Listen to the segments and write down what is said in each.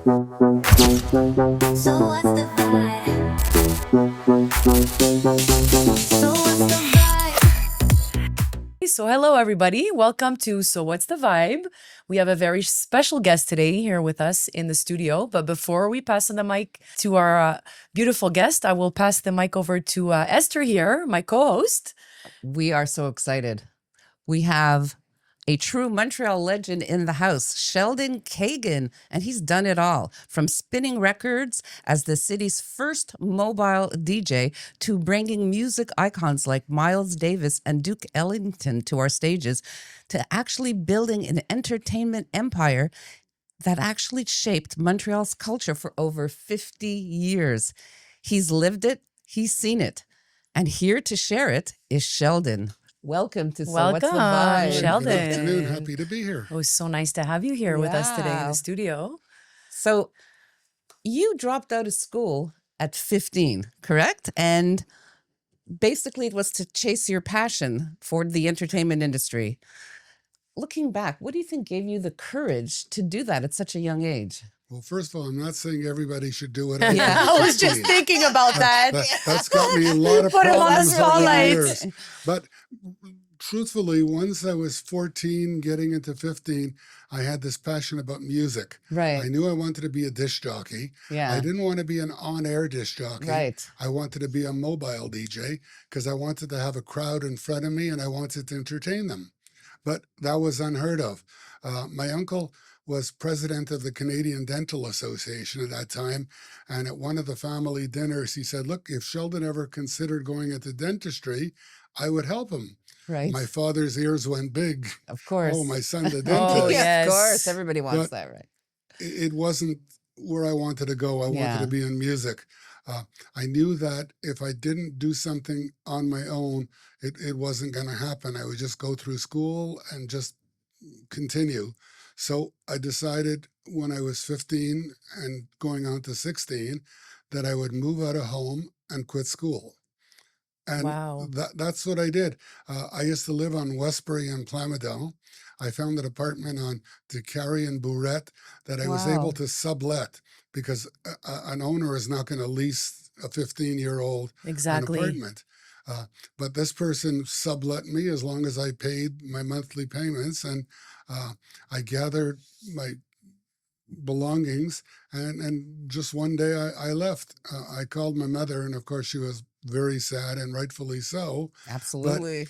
So what's the vibe? So what's the vibe? So, hello, everybody. Welcome to So What's the Vibe? We have a very special guest today here with us in the studio. But before we pass on the mic to our beautiful guest, I will pass the mic over to Esther here, my co host. We are so excited. We have a true Montreal legend in the house, Sheldon Kagan, and he's done it all from spinning records as the city's first mobile DJ to bringing music icons like Miles Davis and Duke Ellington to our stages to actually building an entertainment empire that actually shaped Montreal's culture for over 50 years. He's lived it, he's seen it, and here to share it is Sheldon. Welcome to So What's the Welcome, Vibe? Sheldon. Good afternoon. Happy to be here. It was so nice to have you here with us today in Yeah. the studio. So you dropped out of school at 15, correct? And basically it was to chase your passion for the entertainment industry. Looking back, what do you think gave you the courage to do that at such a young age? Well, first of all, I'm not saying everybody should do it. Yeah, I was just thinking about that. That's got me a lot of Put him on the problems over the spotlight. years. But truthfully, once I was 14, getting into 15, I had this passion about music. I Right. knew I wanted to be a disc jockey. I Yeah. didn't want to be an on-air disc jockey. Right. I wanted to be a mobile DJ because I wanted to have a crowd in front of me and I wanted to entertain them. But that was unheard of. My uncle was president of the Canadian Dental Association at that time. And at one of the family dinners, he said, look, if Sheldon ever considered going into dentistry, I would help him. Right. My father's ears went big. Of course. Oh, my son, the Oh, dentist. yeah. Of course. yes. Everybody wants But- that, right? It wasn't where I wanted to go. I wanted Yeah. to be in music. I knew that if I didn't do something on my own, it wasn't going to happen. I would just go through school and just continue. So I decided when I was 15 and going on to 16 that I would move out of home and quit school. And Wow. that's what I did. I used to live on Westbury and Plamondon. I found an apartment on DeCarry and Bourette that I was able Wow. to sublet because an owner is not going to lease a 15-year-old an Exactly. apartment. But this person sublet me as long as I paid my monthly payments, and I gathered my belongings, and just one day I left. I called my mother, and of course she was very sad, and rightfully so. Absolutely.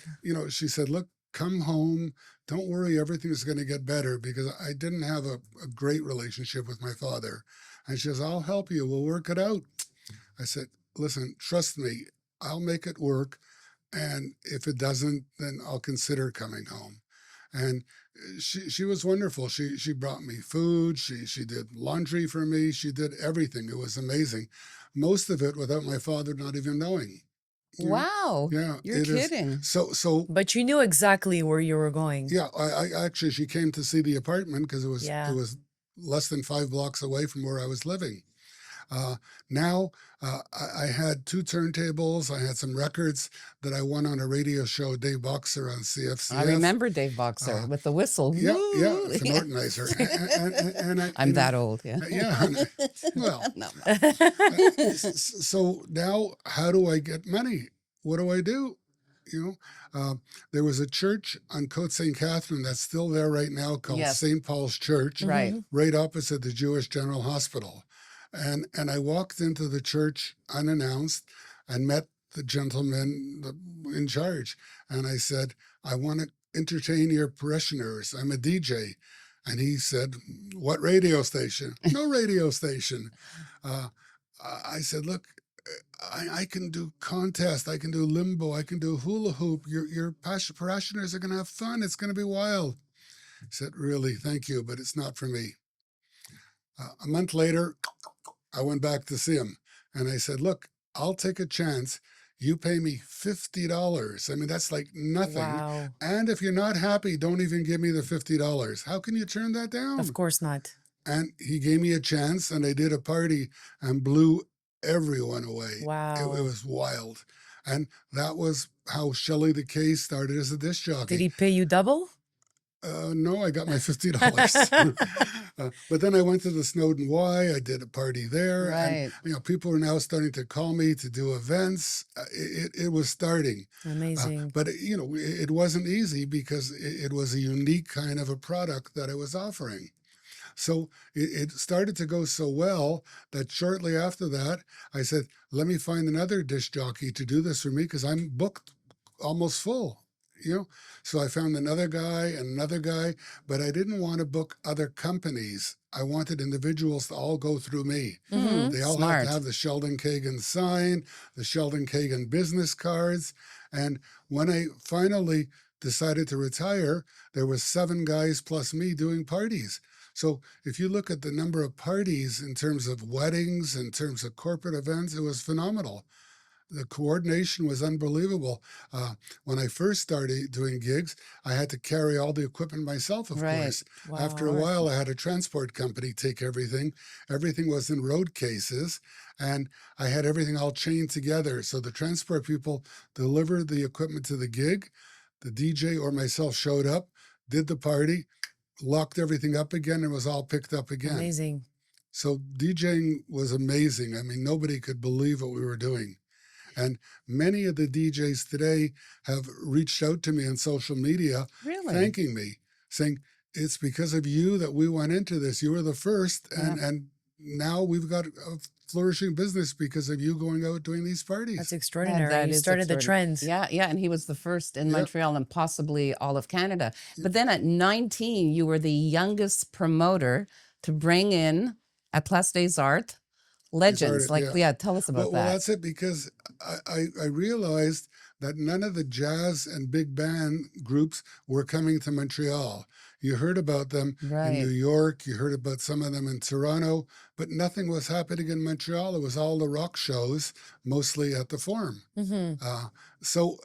She said, look, come home. Don't worry, everything's going to get better, because I didn't have a great relationship with my father. And she says, I'll help you. We'll work it out. I said, listen, trust me, I'll make it work. And if it doesn't, then I'll consider coming home. And she was wonderful. She brought me food. She did laundry for me. She did everything. It was amazing. Most of it without my father not even knowing. You know? Wow. Yeah, You're it is. kidding. So But you knew exactly where you were going. yeah, I actually, she came to see the apartment because Yeah. it was less than 5 blocks away from where I was living. Now I had 2 turntables. I had some records that I won on a radio show, Dave Boxer on CFCF. I remember Dave Boxer with the whistle. Yeah, yeah, Woo! it's an organizer. And I'm that old, yeah. Yeah. Well, No. so now how do I get money? What do I do? There was a church on Côte St. Catherine that's still there right now called Yes. St. Paul's Church, Right. right opposite the Jewish General Hospital. And I walked into the church unannounced and met the gentleman in charge. And I said, I want to entertain your parishioners. I'm a DJ. And he said, what radio station? No radio station. I said, look, I can do contest. I can do limbo. I can do hula hoop. Your parishioners are going to have fun. It's going to be wild. He said, really, thank you, but it's not for me. A month later, I went back to see him. And I said, look, I'll take a chance. You pay me $50. I mean, that's like nothing. Wow. And if you're not happy, don't even give me the $50. How can you turn that down? Of course not. And he gave me a chance, and I did a party and blew everyone away. Wow. It was wild. And that was how Shelley the K started as a disc jockey. Did he pay you double? No, I got my $50. But then I went to the Snowden Y. I did a party there, and Right. people are now starting to call me to do events. It was starting, Amazing. but it wasn't easy because it was a unique kind of a product that I was offering. So it started to go so well that shortly after that, I said, let me find another disc jockey to do this for me because I'm booked almost full. So I found another guy and another guy, but I didn't want to book other companies. I wanted individuals to all go through me. Mm-hmm. They all have to Smart. have the Sheldon Kagan sign, the Sheldon Kagan business cards. And when I finally decided to retire, there was 7 guys plus me doing parties. So if you look at the number of parties in terms of weddings, in terms of corporate events, it was phenomenal. The coordination was unbelievable. When I first started doing gigs, I had to carry all the equipment myself, of Right. course. Wow. After a while, I had a transport company take everything. Everything was in road cases, and I had everything all chained together. So the transport people delivered the equipment to the gig. The DJ or myself showed up, did the party, locked everything up again, and was all picked up again. Amazing. So DJing was amazing. I mean, nobody could believe what we were doing. And many of the DJs today have reached out to me on social media, Really? thanking me, saying, it's because of you that we went into this. You were the first. And now we've got a flourishing business because of you going out doing these parties. That's Yeah, extraordinary. that You is started the extraordinary. trend. Yeah, and he was the first in Yep. Montreal and possibly all of Canada. But then at 19, you were the youngest promoter to bring in at Place des Arts legends. Started, Tell us about Well, that. that's it, because I realized that none of the jazz and big band groups were coming to Montreal. You heard about them in New Right. York, you heard about some of them in Toronto, but nothing was happening in Montreal. It was all the rock shows, mostly at the Forum. Mm-hmm. So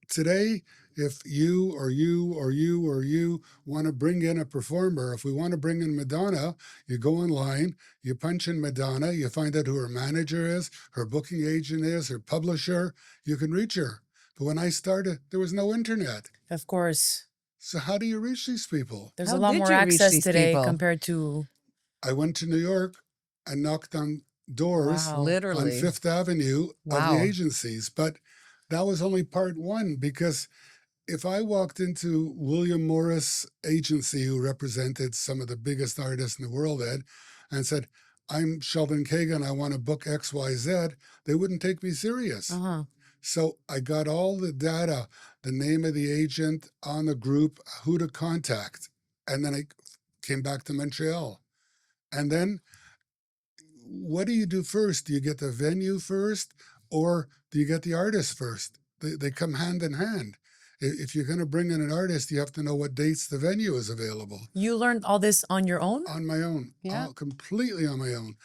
today, if you or you or you or you want to bring in a performer, if we want to bring in Madonna, you go online, you punch in Madonna, you find out who her manager is, her booking agent is, her publisher, you can reach her. But when I started, there was no internet. Of course. So how do you reach these people? There's How a lot did more you reach access these today people? compared to I went to New York and knocked on doors wow. on Literally. Fifth Avenue of the Wow. agencies. But that was only part one, because if I walked into William Morris Agency, who represented some of the biggest artists in the world, Ed, and said, I'm Sheldon Kagan, I want to book XYZ, they wouldn't take me serious. Uh-huh. So I got all the data, the name of the agent on the group, who to contact. And then I came back to Montreal. And then what do you do first? Do you get the venue first, or do you get the artist first? They come hand in hand. If you're going to bring in an artist, you have to know what dates the venue is available. You learned all this on your own? On my own, Yeah. completely on my own.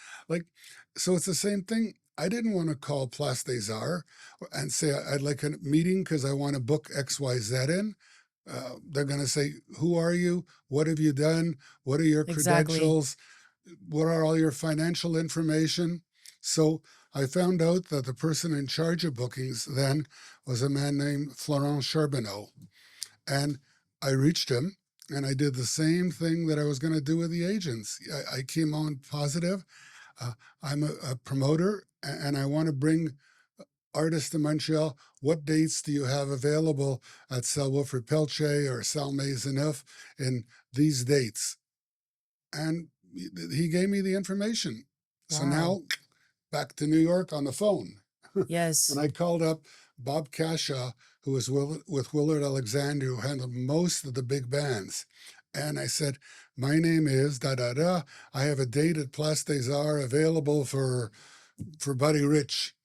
So it's the same thing. I didn't want to call Place des Arts and say I'd like a meeting because I want to book XYZ in. They're going to say, who are you? What have you done? What are your Exactly. credentials? What are all your financial information? So I found out that the person in charge of bookings then was a man named Florent Charbonneau. And I reached him, and I did the same thing that I was going to do with the agents. I came on positive. I'm a promoter, and I want to bring artists to Montreal. What dates do you have available at Salle Wilfrid Pelche or Salle Maisonneuve in these dates? And he gave me the information. So Wow. now back to New York on the phone. Yes. And I called up Bob Cashaw, who was with Willard Alexander, who handled most of the big bands. And I said, my name is da-da-da. I have a date at Place des Arts available for Buddy Rich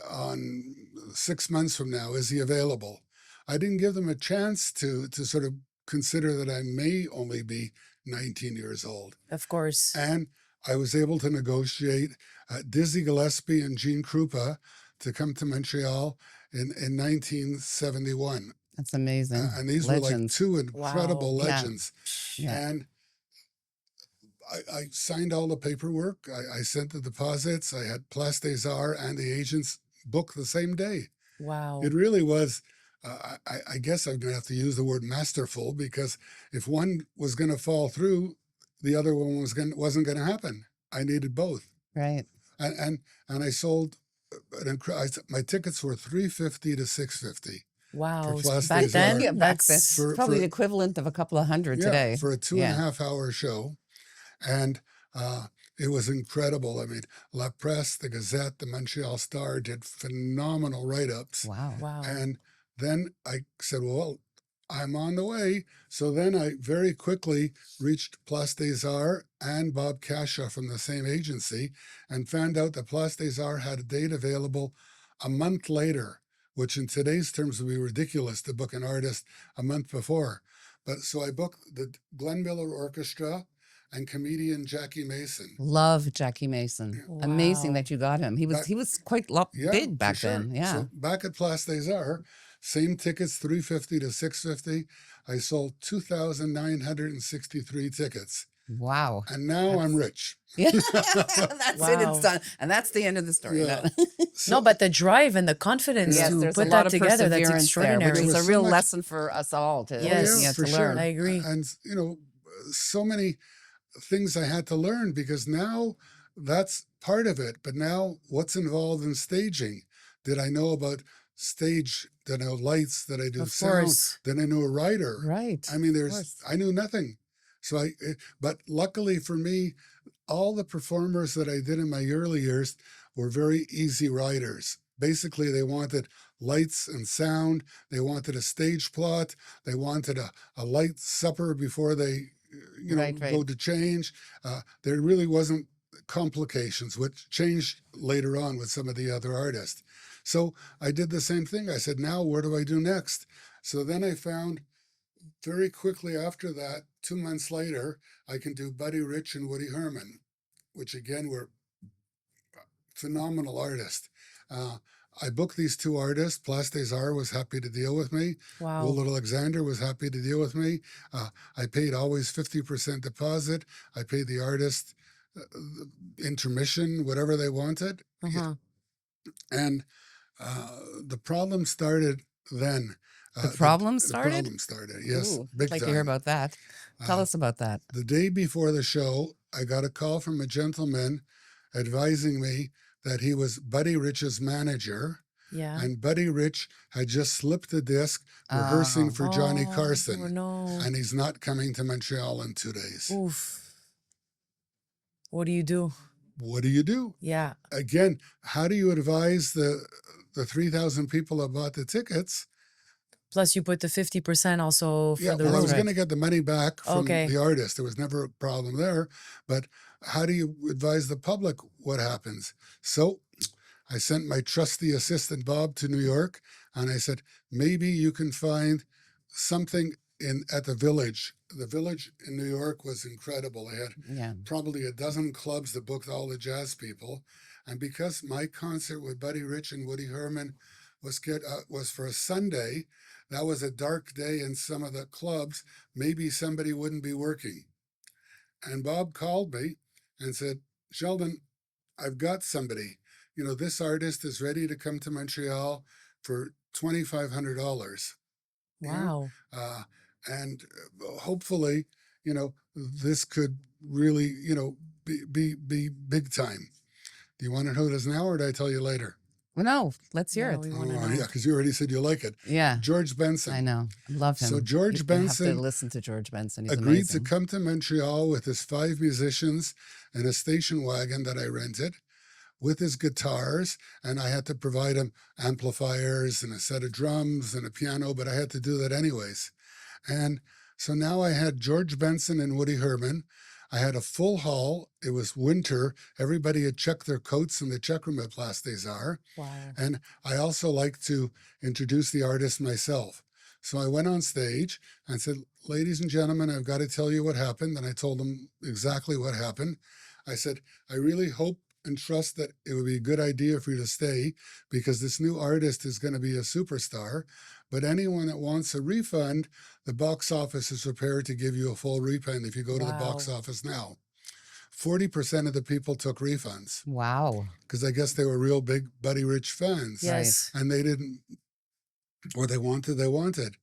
on 6 months from now. Is he available? I didn't give them a chance to sort of consider that I may only be 19 years old. Of course. And I was able to negotiate Dizzy Gillespie and Gene Krupa to come to Montreal in 1971. That's amazing. And these were like Legends. two incredible Wow. Yeah. legends. Yeah. And I signed all the paperwork. I sent the deposits. I had Place des Arts and the agents booked the same day. Wow. It really was I guess I'm going to have to use the word masterful, because if one was going to fall through, the other one wasn't going to happen. I needed both, Right. and I sold. My tickets were $350 to $650 Wow. for Place Back des then, Arts. Yeah, back then. that's It's probably the equivalent of a couple of hundred Yeah, today. for a 2.5 hour show, and it was incredible. I mean, La Presse, the Gazette, the Montreal Star did phenomenal write-ups. Wow. wow. And then I said, well, I'm on the way. So then I very quickly reached Place des Arts and Bob Casha from the same agency, and found out that Place des Arts had a date available a month later, which in today's terms would be ridiculous to book an artist a month before. But so I booked the Glenn Miller Orchestra and comedian Jackie Mason. Love Jackie Mason. Amazing Wow. that you got him. He was quite Yeah, big for back sure. then. Yeah. So back at Place des Arts, same tickets, $350 to $650. I sold 2,963 tickets, Wow. and now I'm rich. Yeah. That's it. Wow. It's done. And that's the end of the story. Yeah. No, but the drive and the confidence Yes, to there's put a that lot of together, that's perseverance there, which extraordinary. is There a was real so much- lesson for us all to, Yes. yeah, for to sure. learn. I agree. And so many things I had to learn, because now that's part of it. But now, what's involved in staging? Did I know about stage? Did I know lights? Did I do Of sound? course. Then I knew a writer. Right. I mean, Of course. I knew nothing. So but luckily for me, all the performers that I did in my early years were very easy writers. Basically, they wanted lights and sound. They wanted a stage plot. They wanted a light supper before they, Right, go right. to change. There really wasn't complications, which changed later on with some of the other artists. So I did the same thing. I said, now what do I do next? So then I found very quickly after that, 2 months later, I can do Buddy Rich and Woody Herman, which again were phenomenal artists. I booked these two artists. Place des Arts was happy to deal with me. Wow. Willard Alexander was happy to deal with me. I paid always 50% deposit. I paid the artist intermission, whatever they wanted. Uh-huh. And the problem started then. The problem The started? problem started, yes. Ooh, big I'd like time. to hear about that. Tell Uh, us about that. The day before the show, I got a call from a gentleman advising me that he was Buddy Rich's manager, Yeah. and Buddy Rich had just slipped a disc rehearsing Oh. for Johnny Oh, Carson, no. and he's not coming to Montreal in 2 days. Oof. What do you do? What do you do? Yeah. Again, how do you advise the 3,000 people that bought the tickets? Plus, you put the 50% also for Yeah, the well, I room. was going to get the money back from Okay. the artist. There was never a problem there. But how do you advise the public what happens? So I sent my trusty assistant, Bob, to New York, and I said, maybe you can find something at the Village. The Village in New York was incredible. They had Yeah. probably a dozen clubs that booked all the jazz people. And because my concert with Buddy Rich and Woody Herman was for a Sunday, that was a dark day in some of the clubs. Maybe somebody wouldn't be working. And Bob called me and said, Sheldon, I've got somebody. This artist is ready to come to Montreal for $2,500. Wow. And hopefully, this could really, be big time. Do you want to know who it is now, or did I tell you later? Well, no, let's hear No, it. we want to Oh, know. yeah, because you already said you like it. Yeah. George Benson. I know. I love him. So George You Benson have to listen to George Benson. He's agreed amazing. to come to Montreal with his 5 musicians in a station wagon that I rented, with his guitars, and I had to provide him amplifiers and a set of drums and a piano, but I had to do that anyways. And so now I had George Benson and Woody Herman. I had a full hall. It was winter. Everybody had checked their coats in the check room at Place des Arts. Wow. And I also like to introduce the artist myself. So I went on stage and said, ladies and gentlemen, I've got to tell you what happened. And I told them exactly what happened. I said, I really hope and trust that it would be a good idea for you to stay, because this new artist is going to be a superstar. But anyone that wants a refund, the box office is prepared to give you a full refund if you go to the box Wow. office now. 40% of the people took refunds, Wow. because I guess they were real big Buddy Rich fans. Yes. And they didn't What they wanted.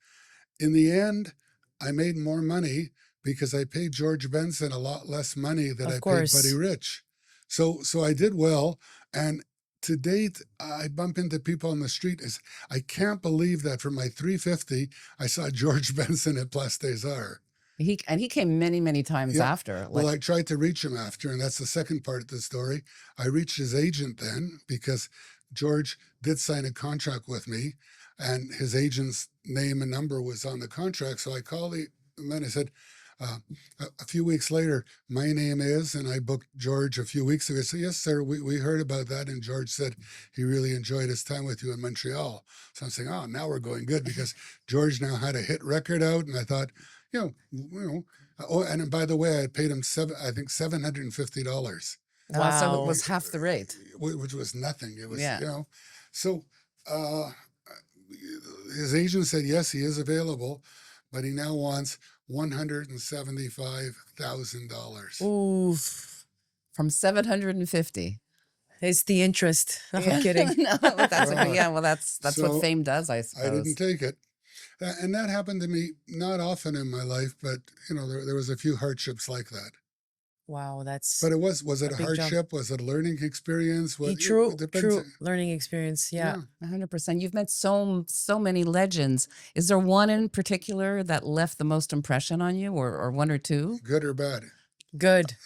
In the end, I made more money because I paid George Benson a lot less money than Of I paid Buddy course. Rich. So I did well. And to date, I bump into people on the street. I can't believe that for my 350, I saw George Benson at Place des Arts. He came many, many times Yeah. after. Well, I tried to reach him after, and that's the second part of the story. I reached his agent then because George did sign a contract with me, and his agent's name and number was on the contract. So I called the man. I said, a few weeks later, my name is, and I booked George a few weeks ago. I said, yes, sir, we heard about that. And George said he really enjoyed his time with you in Montreal. So I'm saying, oh, now we're going good because George now had a hit record out. And I thought, oh, and by the way, I paid him $750, So it Wow. was half the rate. which was nothing. It was, Yeah. So his agent said, yes, he is available, but he now wants $175,000. Oof. From 750. It's the interest. I'm Yeah. kidding. No, but that's Right. okay. Yeah, well, that's So, what fame does, I I suppose. didn't take it. And that happened to me not often in my life, but there was a few hardships like that. Wow, that's But was it a a big jump. hardship? Was it a learning experience? true, It depends. true learning experience. Yeah. 100%. You've met so many legends. Is there one in particular that left the most impression on you, or one or two? Good or bad? Good.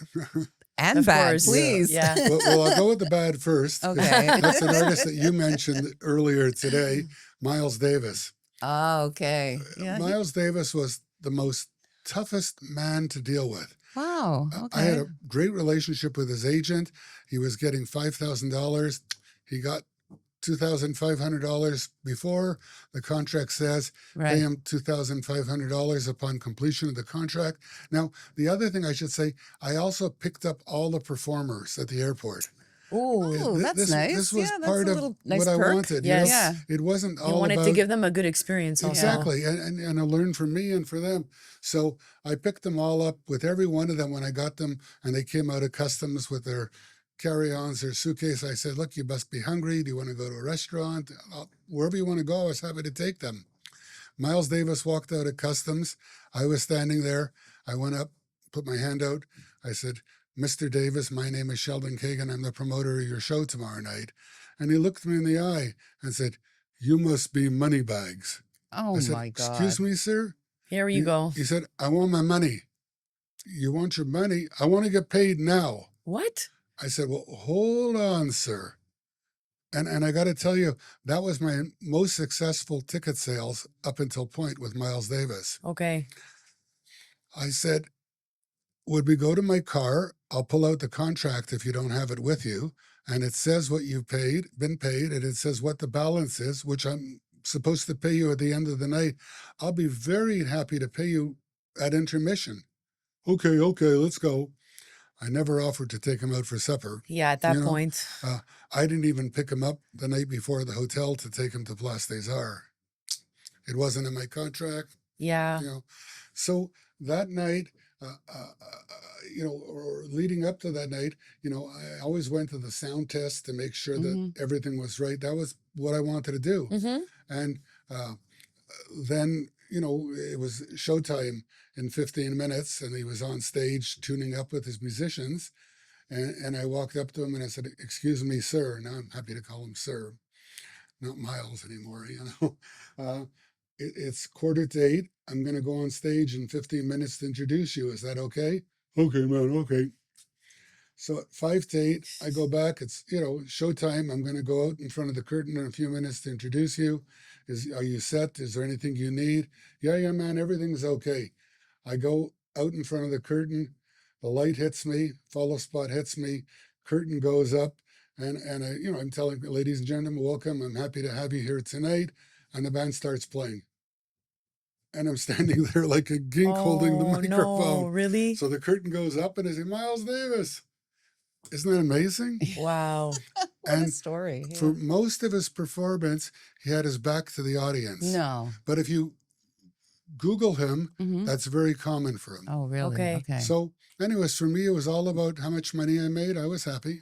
And Of bad, course. please. Yeah. Well, I'll go with the bad first. 'Cause Okay. That's an artist that you mentioned earlier today, Miles Davis. Oh, okay. Yeah. Miles Davis was the most toughest man to deal with. Wow. I had Okay. a great relationship with his agent. He was getting $5,000. He got $2,500 before. The contract says pay Right. him $2,500 upon completion of the contract. Now, the other thing I should say, I also picked up all the performers at the airport. Ooh. Oh, that's nice. This was Yeah, that's part a of little nice what I perk. wanted. Yes. Yeah. It wasn't You all wanted about to give them a good experience also. exactly, and I learned from me and for them. So I picked them all up with every one of them when I got them, and they came out of customs with their carry-ons, their suitcase. I said, "Look, you must be hungry. Do you want to go to a restaurant? Wherever you want to go, I was happy to take them." Miles Davis walked out of customs. I was standing there. I went up, put my hand out. I said, "Mr. Davis, my name is Sheldon Kagan. I'm the promoter of your show tomorrow night." And he looked me in the eye and said, "You must be Moneybags." Oh I said, my God. "Excuse me, sir?" Here you go. He said, "I want my money." "You want your money? I want to get paid now." What? I said, "Well, hold on, sir." And I got to tell you, that was my most successful ticket sales up until point with Miles Davis. Okay. I said, "Would we go to my car? I'll pull out the contract if you don't have it with you. And it says what you've been paid, and it says what the balance is, which I'm supposed to pay you at the end of the night. I'll be very happy to pay you at intermission." Okay, let's go. I never offered to take him out for supper. Yeah, at that You know, point. I didn't even pick him up the night before at the hotel to take him to Place des Arts. It wasn't in my contract. Yeah. So that night, or leading up to that night, I always went to the sound test to make sure that everything was right. That was what I wanted to do. Mm-hmm. And then, it was showtime in 15 minutes, and he was on stage tuning up with his musicians. And I walked up to him and I said, "Excuse me, sir." Now I'm happy to call him sir, not Miles anymore. It's 7:45. I'm going to go on stage in 15 minutes to introduce you. Is that okay? "Okay, man, okay." So at 7:55, I go back. It's, showtime. I'm going to go out in front of the curtain in a few minutes to introduce you. Are you set? Is there anything you need? Yeah, man, everything's okay. I go out in front of the curtain. The light hits me, follow spot hits me, curtain goes up, and I'm telling, "Ladies and gentlemen, welcome. I'm happy to have you here tonight." And the band starts playing. And I'm standing there like a gink holding the Oh, microphone. no, really? So the curtain goes up and I say, "Miles Davis." Isn't that amazing? Wow. What a And story. Yeah. for most of his performance, he had his back to the audience. No. But if you Google him, Mhm. that's very common for him. Oh, really? Okay. Okay. So anyways, for me, it was all about how much money I made. I was happy.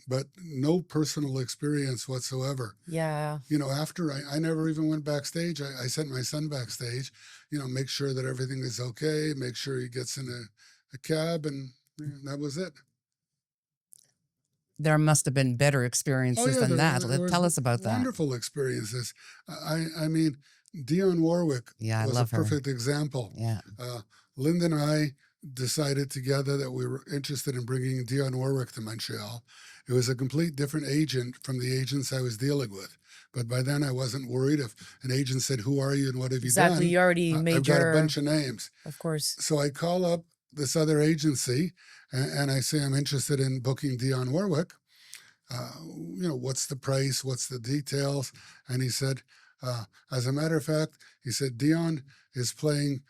but no personal experience whatsoever. Yeah. After I never even went backstage. I sent my son backstage, make sure that everything is okay, make sure he gets in a cab, and that was it. There must have been better Oh experiences yeah, than that. there was Tell us about that. wonderful experiences. I mean, Dionne Warwick Yeah, I was a love her. perfect example. Yeah. Linda and I decided together that we were interested in bringing Dionne Warwick to Montreal. It was a complete different agent from the agents I was dealing with. But by then I wasn't worried. If an agent said, "Who are you and what have you Exactly. done?" You already I've made got a your, bunch of names. of course. So I call up this other agency and I say, "I'm interested in booking Dionne Warwick. What's the price? What's the details?" And he said, as a matter of fact, he said, "Dionne is playing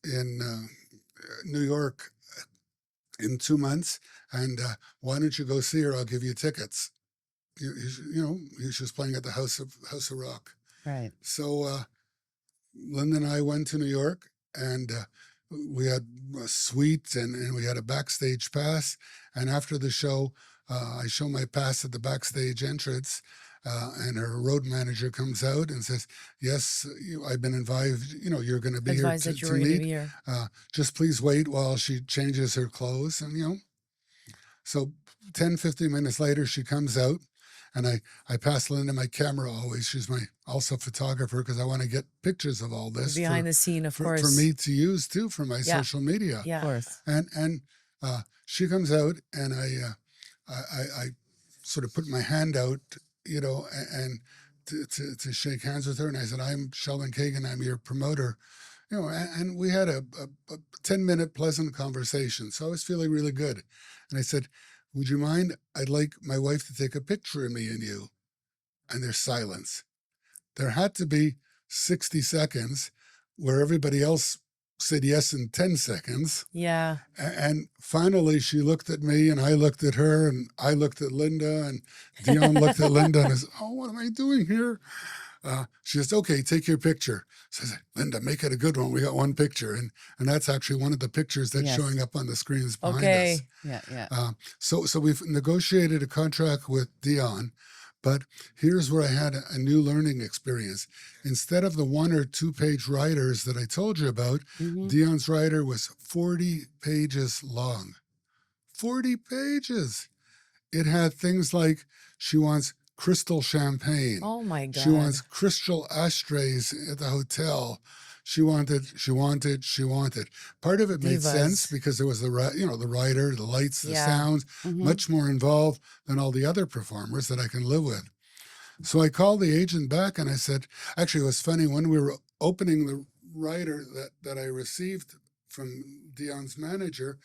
in New York in 2 months, and why don't you go see her? I'll give you tickets." She was playing at the House of Rock. Right. So Linda and I went to New York, and we had a suite, and we had a backstage pass. And after the show, I show my pass at the backstage entrance, and her road manager comes out and says, "Yes, I've been advised. You're going to be Advised here that you to were going to meet. be here. Just please wait while she changes her clothes." And so 10, 15 minutes later, she comes out. And I pass Linda my camera always. She's my also photographer because I want to get pictures of all this Behind the scene, of course. for me to use too for my Yeah. social media. Yeah. Of course. And she comes out, and I sort of put my hand out, and to shake hands with her. And I said, "I'm Sheldon Kagan. I'm your promoter." And we had a 10-minute pleasant conversation. So I was feeling really good. And I said, "Would you mind? I'd like my wife to take a picture of me and you." And there's silence. There had to be 60 seconds where everybody else said yes in 10 seconds. Yeah. And finally, she looked at me, and I looked at her, and I looked at Linda, and Dionne looked at Linda, and I said, "Oh, what am I doing here?" She says, "Okay, take your picture." Says, "Linda, make it a good one. We got one picture." And that's actually one of the pictures that's Yes. showing up on the screens behind us. Okay. Yeah. So we've negotiated a contract with Dionne, but here's where I had a new learning experience. Instead of the 1 or 2 page writers that I told you about, Mhm. Dionne's writer was 40 pages long. 40 pages. It had things like she wants crystal champagne. Oh my God. She wants crystal ashtrays at the hotel. She wanted. Part of it made Divas. sense because there was the writer, the lights, the Yeah. sounds, Mhm. much more involved than all the other performers that I can live with. So I called the agent back and I said, actually, it was funny when we were opening the writer that I received from Dionne's manager,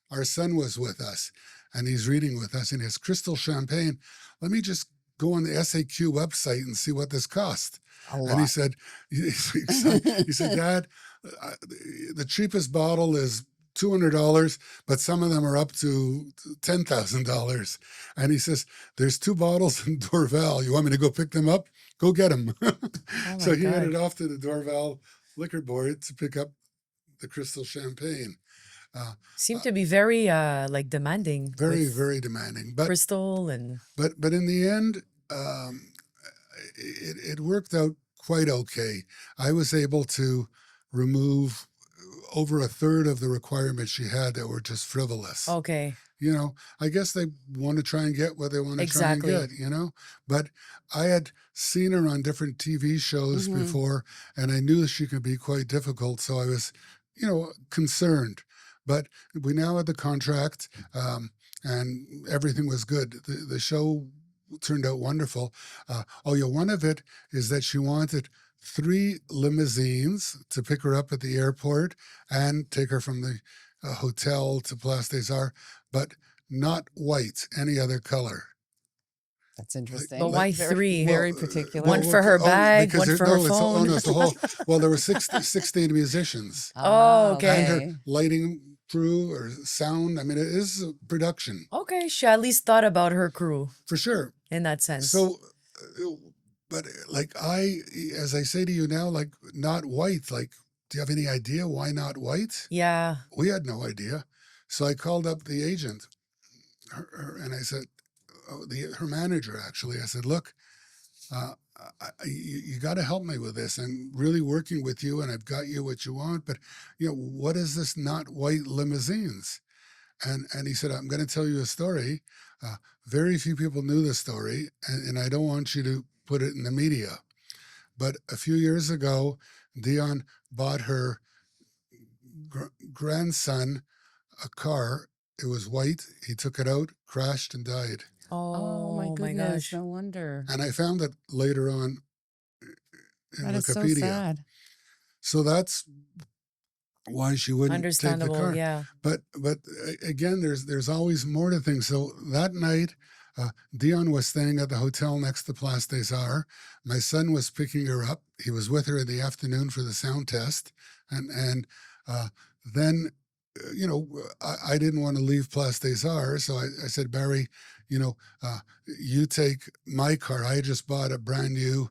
our son was with us and he's reading with us and he has crystal champagne. Let me just go on the SAQ website and see what this cost. A And he lot. said, he said, "Dad, the cheapest bottle is $200, but some of them are up to $10,000. And he says, "There's 2 bottles in Dorval. You want me to go pick them up? Go get them." Oh So my he God. headed off to the Dorval liquor board to pick up the crystal champagne. Seem to be very demanding. Very, with very demanding. But crystal and but in the end, it worked out quite okay. I was able to remove over a third of the requirements she had that were just frivolous. okay. I guess they want to try and get what they want to Exactly. try and get, But I had seen her on different TV shows Mhm. before, and I knew she could be quite difficult. So I was, concerned. But we now had the contract, and everything was good. The show turned out wonderful. One of it is that she wanted 3 limousines to pick her up at the airport and take her from the hotel to Place des Arts, but not white, any other color. That's interesting. But why Very- 3? Very Well, particular. One for her bag, because one for her it's phone. it's the whole. Well, there were 16 musicians Oh, okay. and her lighting crew or sound. I mean, it is a production Okay, she at least thought about her crew for sure. in that sense. So, but as I say to you now, like not white. Like, do you have any idea why not white? yeah. We had no idea. So I called up the agent, and I said, her manager actually. I said, look, you got to help me with this. I'm really working with you, and I've got you what you want. But what is this not white limousines? And he said, I'm going to tell you a story. Very few people knew the story, and I don't want you to put it in the media. But a few years ago, Dion bought her grandson a car. It was white. He took it out, crashed, and died. Oh my Oh my goodness. gosh. No wonder. And I found it later on in That is so Wikipedia. sad. So that's why she wouldn't take the Understandable. car. Yeah. But again, there's always more to things. So that night, Dion was staying at the hotel next to Place des Arts. My son was picking her up. He was with her in the afternoon for the sound test, and then. I didn't want to leave Place des Arts, so I said, Barry, you take my car. I just bought a brand new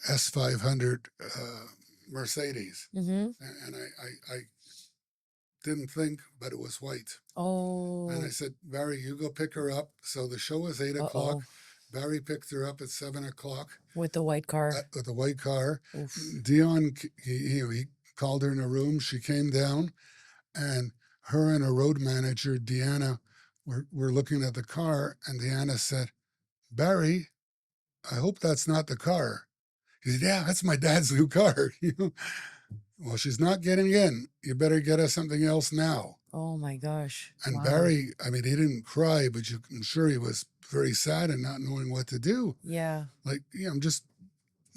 S500 Mercedes, Mm-hmm. and I didn't think, but it was white. Oh. And I said, Barry, you go pick her up. So the show was 8 o'clock. Barry picked her up at 7 o'clock With the white car. with a white car. Oof. Dion, he called her in a room. She came down, and her and a road manager, Deanna, were looking at the car. And Deanna said, Barry, I hope that's not the car. He said, yeah, that's my dad's new car. Well, she's not getting in. You better get us something else now. Oh my gosh. And Wow. Barry, I mean, he didn't cry, but I'm sure he was very sad and not knowing what to do. Yeah. Like, I'm just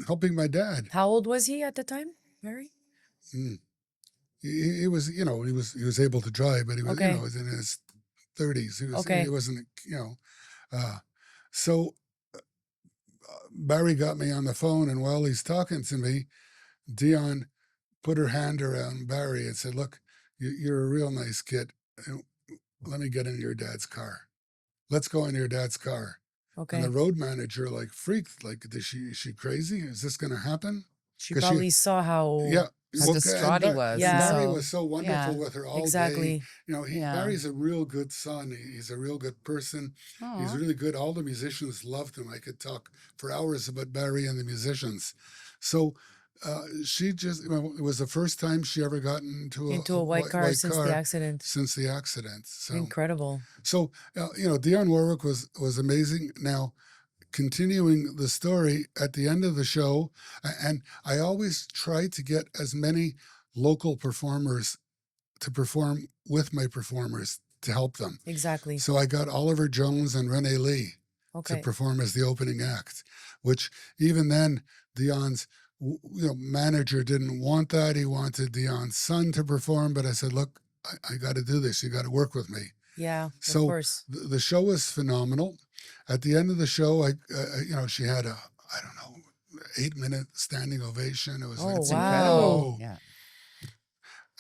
helping my dad. How old was he at the time, Mary? He was, he was able to drive, but he was, Okay. was in his 30s. Okay. He wasn't, so Barry got me on the phone, and while he's talking to me, Dion put her hand around Barry and said, look, you're a real nice kid. Let me get in your dad's car. Let's go in your dad's car. Okay. And the road manager freaked, is she crazy? Is this going to happen? She 'Cause probably saw how. Yeah. How distraught he was. Yeah. Barry So, was so wonderful yeah. with her all day. Exactly. Yeah. Barry's a real good son. He's a real good person. He's Aw. really good. All the musicians loved him. I could talk for hours about Barry and the musicians. So she just, it was the first time she ever got into Into a white car since the accident. Since the accident. So, Incredible. so Dionne Warwick was amazing. Now, continuing the story at the end of the show, and I always try to get as many local performers to perform with my performers to help them. Exactly. So I got Oliver Jones and Renee Lee to Okay. perform as the opening act, which even then Dionne's manager didn't want that. He wanted Dionne's son to perform, but I said, look, I got to do this. You got to work with me. Yeah, So of course. the show was phenomenal. At the end of the show, she had a 8-minute standing ovation. It was Oh, That's wow. incredible. Yeah.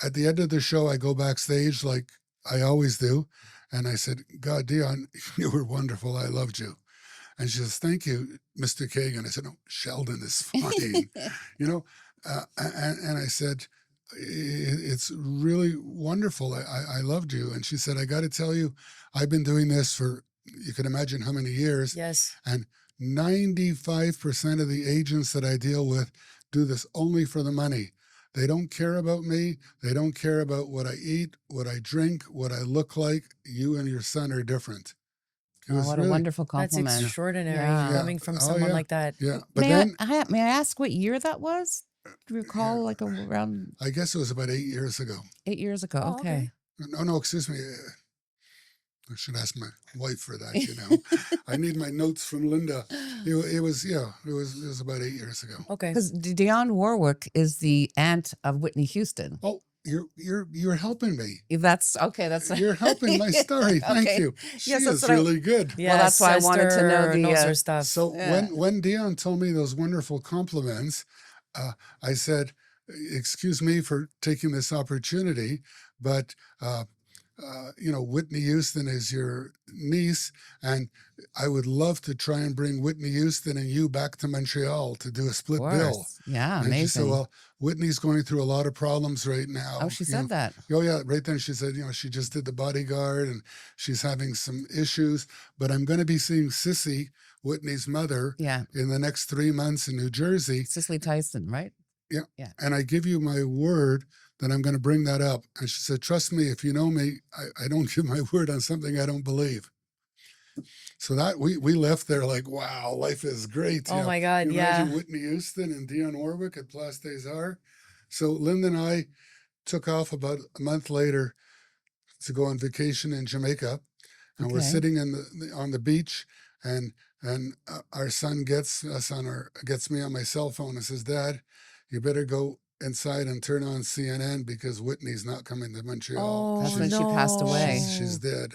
At the end of the show, I go backstage like I always do, and I said, God, Dionne, you were wonderful. I loved you. And she says, thank you, Mr. Kagan. I said, no, Sheldon is fine. And I said, it's really wonderful. I loved you. And she said, I got to tell you, I've been doing this for, you can imagine how many years. Yes. And 95% of the agents that I deal with do this only for the money. They don't care about me. They don't care about what I eat, what I drink, what I look like. You and your son are different. It Oh, was what a really- wonderful That's compliment. extraordinary Yeah. coming from Oh, someone yeah. like that. Yeah. But May then may I ask what year that was? Do you recall, like around I guess it was about 8 years ago. 8 years ago? Oh, Okay. No, excuse me. I should ask my wife for that. I need my notes from Linda. It was about 8 years ago. Okay. Because Dionne Warwick is the aunt of Whitney Houston. Oh, you're helping me. That's okay. That's You're helping my story. Thank Okay. you. She Yes, is that's what I- really good. Yes, that's why I wanted to know Esther the, knows her stuff. So Yeah. when Dionne told me those wonderful compliments, I said, "Excuse me for taking this opportunity, but Whitney Houston is your niece, and I would love to try and bring Whitney Houston and you back to Montreal to do a Of split bill. course. Yeah, And she said, amazing. well, Whitney's going through a lot of problems right now. Oh, she you know. said that. Oh, yeah. Right then she said, she just did The Bodyguard and she's having some issues. But I'm going to be seeing Sissy, Whitney's mother, Yeah. in the next 3 months in New Jersey. Cicely Tyson, right? Yeah. Yeah. And I give you my word that I'm going to bring that up. And she said, trust me, if you know me, I don't give my word on something I don't believe. So that we left there like, wow, life is great. Oh my God, Can you yeah. imagine Whitney Houston and Dionne Warwick at Place des Arts? So Linda and I took off about a month later to go on vacation in Jamaica, and we're Okay. sitting on the beach, and our son gets me on my cell phone and says, Dad, you better go inside and turn on CNN because Whitney's not coming to Montreal. Oh, That's when she passed away. She's dead.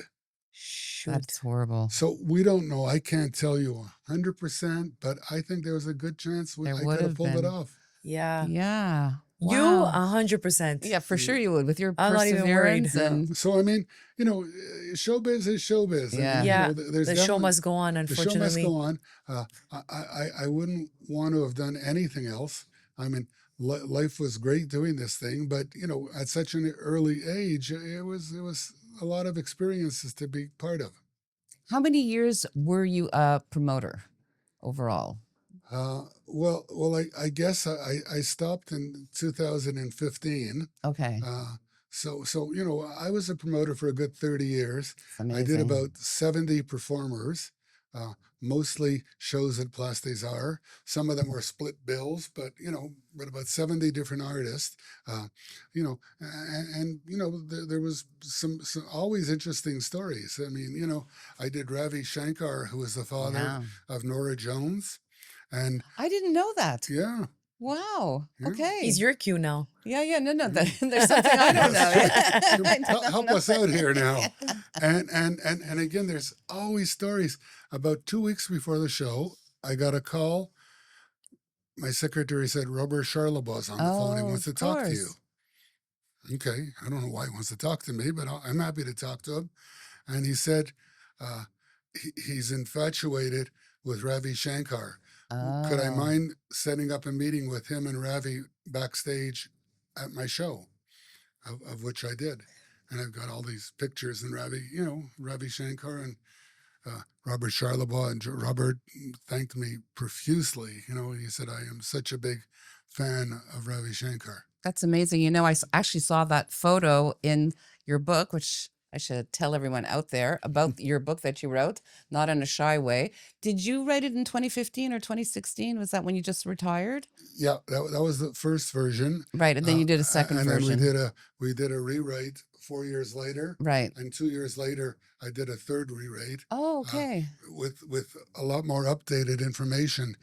Shoot. That's horrible. So we don't know. I can't tell you 100%, but I think there was a good chance There I would could have have pulled it been. off. Yeah. Yeah. You Wow. 100%. Yeah, for sure you would with your I'm not even worried. perseverance Yeah. and So I mean, showbiz is showbiz. Yeah. I mean, Yeah. there's The show definitely- must go on, the show must unfortunately. go on. I wouldn't want to have done anything else. I mean, life was great doing this thing, but at such an early age, it was a lot of experiences to be part of. how many years were you a promoter overall? Well, I guess I stopped in 2015. Okay. So I was a promoter for a good 30 years. It's I amazing. did about 70 performers, mostly shows at Place des Arts. Some of them were split bills, but about 70 different artists. There was some always interesting stories. I mean, I did Ravi Shankar, who was the father Wow. of Nora Jones, and I didn't know that. yeah. Wow. Yeah. Okay. He's your cue now. Yeah. No. There's something I don't know. I don't Help know. us out here now. And again, there's always stories. About 2 weeks before the show, I got a call. My secretary said, Robert Charlebois on the phone. He Oh, wants to of talk to you. course. Okay. I don't know why he wants to talk to me, but I'm happy to talk to him. And he said he's infatuated with Ravi Shankar. Could I Oh. mind setting up a meeting with him and Ravi backstage at my show, of which I did. And I've got all these pictures and Ravi Shankar and Robert Charlebois, and Robert thanked me profusely. He said, I am such a big fan of Ravi Shankar. That's amazing. I actually saw that photo in your book, which I should tell everyone out there about your book that you wrote, Not in a Shy Way. Did you write it in 2015 or 2016? Was that when you just retired? Yeah, that was the first version. Right. And then you did a second and version. then we did a rewrite 4 years later. Right. And 2 years later, I did a third rewrite. Oh, okay. With a lot more updated information,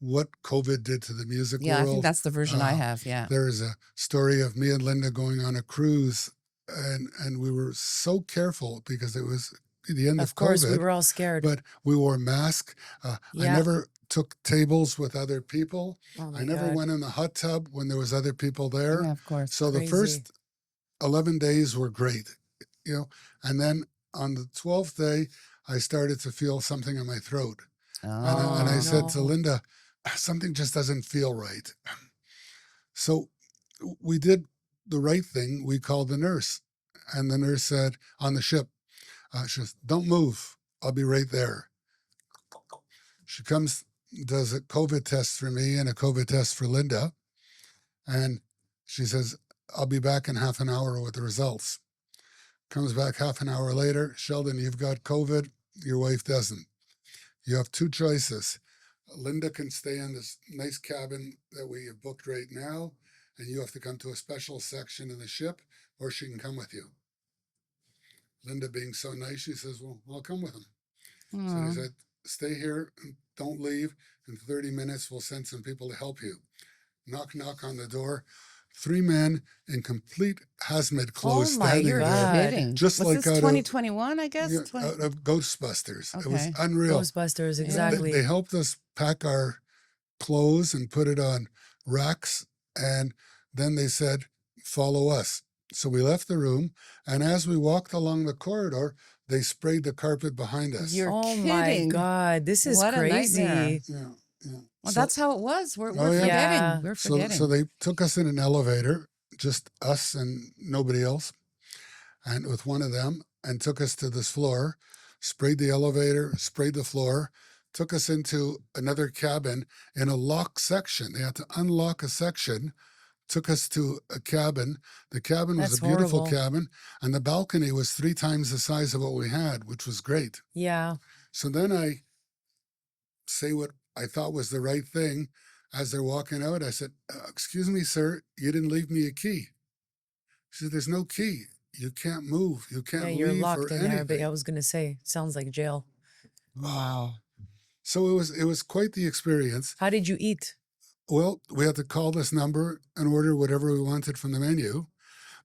what COVID did to the music Yeah, world. I think that's the version I Uh, have. Yeah. There is a story of me and Linda going on a cruise, and we were so careful because it was the end of Of course, COVID. we were all scared. But we wore masks. I Yeah. never took tables with other people. Oh my I never God. went in the hot tub when there was other people there. Yeah, of course. So the Crazy. first 11 days were great, and then on the 12th day, I started to feel something in my throat. And I Oh. said to no. Linda, something just doesn't feel right. So we did the right thing. We called the nurse, and the nurse said on the ship, she says, don't move. I'll be right there. She comes, does a COVID test for me and a COVID test for Linda. And she says, I'll be back in half an hour with the results. Comes back half an hour later. Sheldon, you've got COVID. Your wife doesn't. You have two choices. Linda can stay in this nice cabin that we have booked right now, and you have to come to a special section in the ship, or she can come with you. Linda, being so nice, she says, well, I'll come with him. So Aw. he said, stay here, don't leave. In 30 minutes, we'll send some people to help you. Knock, knock on the door. 3 men in complete hazmat clothes Oh my standing You're God. there. kidding. Just Was like this out of- 2021, I guess? Yeah, out of Ghostbusters. It was Okay. unreal. Ghostbusters, Yeah. exactly. They helped us pack our clothes and put it on racks. And then they said, follow us. So we left the room, and as we walked along the corridor, they sprayed the carpet behind us. You're Oh my kidding. God, this is What a nightmare. crazy. Yeah, yeah. Well, So, that's how it was. We're oh, yeah. forgetting. Yeah. We're so forgetting. they took us in an elevator, just us and nobody else, and with one of them, and took us to this floor, sprayed the elevator, sprayed the floor, took us into another cabin in a locked section. They had to unlock a section, took us to a cabin. The cabin was That's a beautiful horrible. cabin, and the balcony was 3 times the size of what we had, which was great. Yeah. So then I say what I thought was the right thing. As they're walking out, I said, "Excuse me, sir, you didn't leave me a key." She said, "There's no key. You can't move. You Yeah, can't you're leave locked or in there, but anything." I was gonna say, sounds like jail. Wow. So it was quite the experience. How did you eat? Well, we had to call this number and order whatever we wanted from the menu.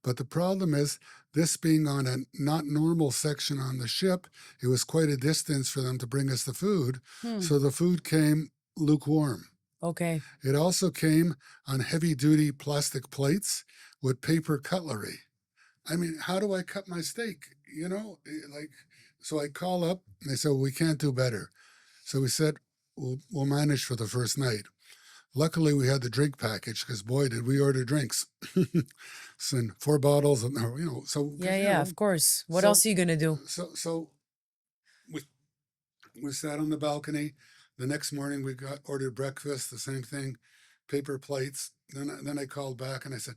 But the problem is, this being on a not normal section on the ship, it was quite a distance for them to bring us the food. Hmm. So the food came lukewarm. Okay. It also came on heavy duty plastic plates with paper cutlery. I mean, how do I cut my steak? You know, like, so I call up and they said, well, we can't do better. So we said, we'll manage for the first night. Luckily, we had the drink package because boy, did we order drinks. So 4 bottles, and you know, so Yeah, you yeah, know, of course. What so else are you gonna do? so we we sat on the balcony. The next morning, we got ordered breakfast, the same thing, paper plates. Then I called back and I said,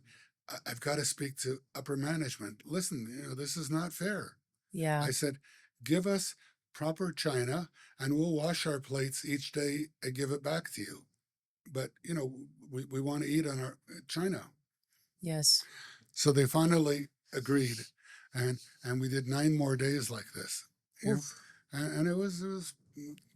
I've got to speak to upper management. Listen, you know, this is not fair. Yeah. I said, give us proper china and we'll wash our plates each day and give it back to you. But, you know, we want to eat on our china. Yes. So they finally agreed. And we did 9 more days like this. You know, Oof. and it was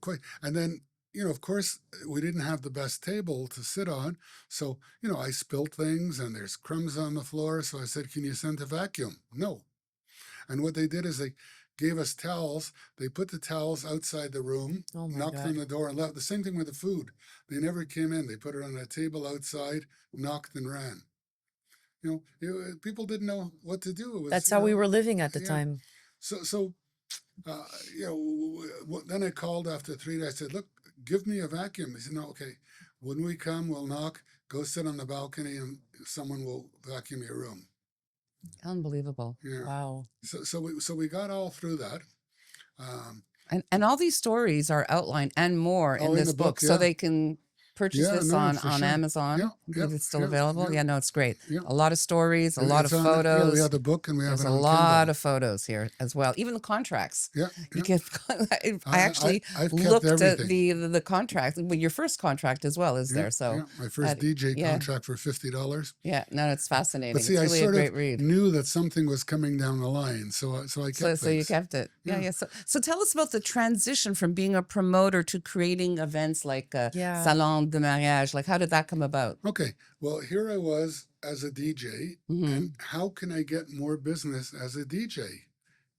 quite, and then, you know, of course, we didn't have the best table to sit on. So, you know, I spilled things and there's crumbs on the floor. So I said, can you send a vacuum? No. And what they did is they gave us towels. They put the towels outside the room, Oh my knocked God. on the door and left. The same thing with the food. They never came in. They put it on a table outside, knocked and ran. You know, people didn't know what to do. It was, That's you how we know, were living at the yeah. time. So you know, then I called after 3 days. I said, look, give me a vacuum. He said, no, okay. When we come, we'll knock, go sit on the balcony, and someone will vacuum your room. Unbelievable. Yeah. Wow. So we got all through that. Um, And all these stories are outlined and more in in this the book, so yeah. they can purchase Yeah, this no, on for sure. Amazon. Yeah, I yeah, believe it's still yeah, available. yeah. Yeah, no, it's great. Yeah. A lot of stories, a lot of It's on it. Yeah, we photos. have the book and we have There's it a on lot Kindle. of photos here as well. Even the contracts. Yeah, You yeah. can. I actually I've kept looked at everything. the contract. Well, your first contract as well is Yeah, there. So yeah. My first DJ yeah, contract for $50. yeah. No, it's fascinating. But see, It's I really a sort great of read. knew that something was coming down the line, so I kept So you things. kept it. Yeah, Yeah. yeah. So tell us about the transition from being a promoter to creating events like Yeah. Salon de Mariage. Like, how did that come about? Okay, well, here I was as a DJ, Hmm. and how can I get more business as a DJ?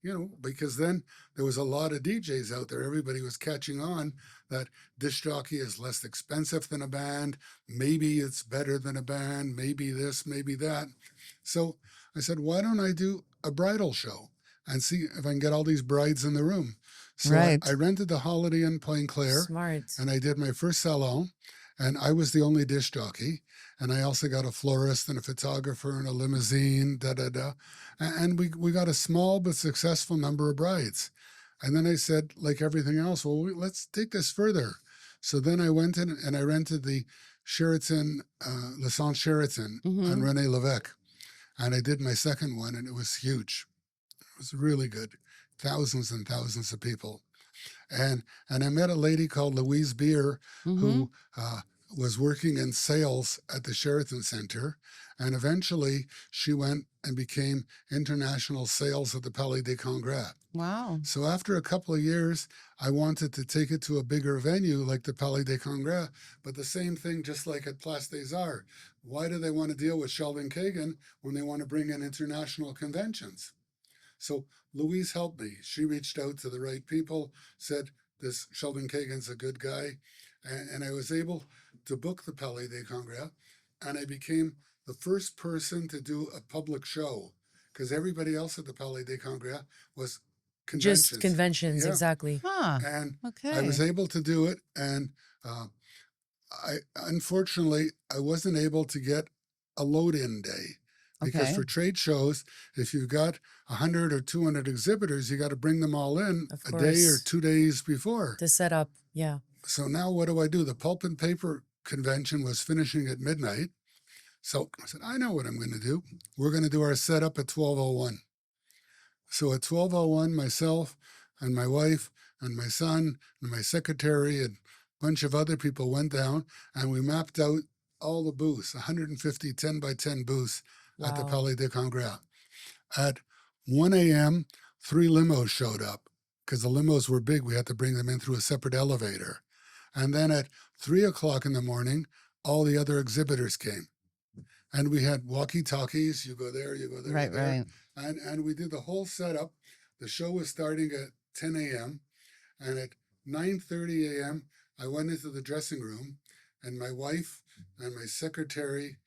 You know, because then there was a lot of DJs out there. Everybody was catching on that disc jockey is less expensive than a band. Maybe it's better than a band. Maybe this, maybe that. So I said, why don't I do a bridal show and see if I can get all these brides in the room? So Right. I rented the Holiday Inn Plain Claire, Smart. and I did my first salon, and I was the only disc jockey. And I also got a florist and a photographer and a limousine, da da da. And we got a small but successful number of brides. And then I said, like everything else, well, let's take this further. So then I went in and I rented the Sheraton, Le Centre Sheraton on Hmm. René Lévesque. And I did my second one, and it was huge. It was really good. Thousands and thousands of people. And I met a lady called Louise Beer Hmm. who was working in sales at the Sheraton Center. And eventually she went and became international sales at the Palais des Congrès. Wow. So after a couple of years, I wanted to take it to a bigger venue like the Palais des Congrès, but the same thing just like at Place des Arts. Why do they want to deal with Sheldon Kagan when they want to bring in international conventions? So Louise helped me. She reached out to the right people, said, this Sheldon Kagan's a good guy. And I was able to book the Palais des Congrès, and I became the first person to do a public show because everybody else at the Palais des Congrès was Just conventions. conventions, Yeah. exactly. Huh. And I Okay. was able to do it. And I unfortunately I wasn't able to get a load-in day because Okay. for trade shows, if you've got 100 or 200 exhibitors, you got to bring them all in Of a day or course. 2 days before. To set up, yeah. So now what do? The pulp and paper convention was finishing at midnight. So I said, I know what I'm going to do. We're going to do our setup at 12:01. So at 12:01, myself and my wife and my son and my secretary and a bunch of other people went down and we mapped out all the booths, 150 10 by 10 booths at the Wow. Palais des Congrès. At 1 a.m., 3 limos showed up because the limos were big. We had to bring them in through a separate elevator. And then at 3 o'clock in the morning, all the other exhibitors came. And we had walkie-talkies. You go there, you go there, Right, there. right. And we did the whole setup. The show was starting at 10 a.m. And at 9:30 a.m., I went into the dressing room, and my wife and my secretary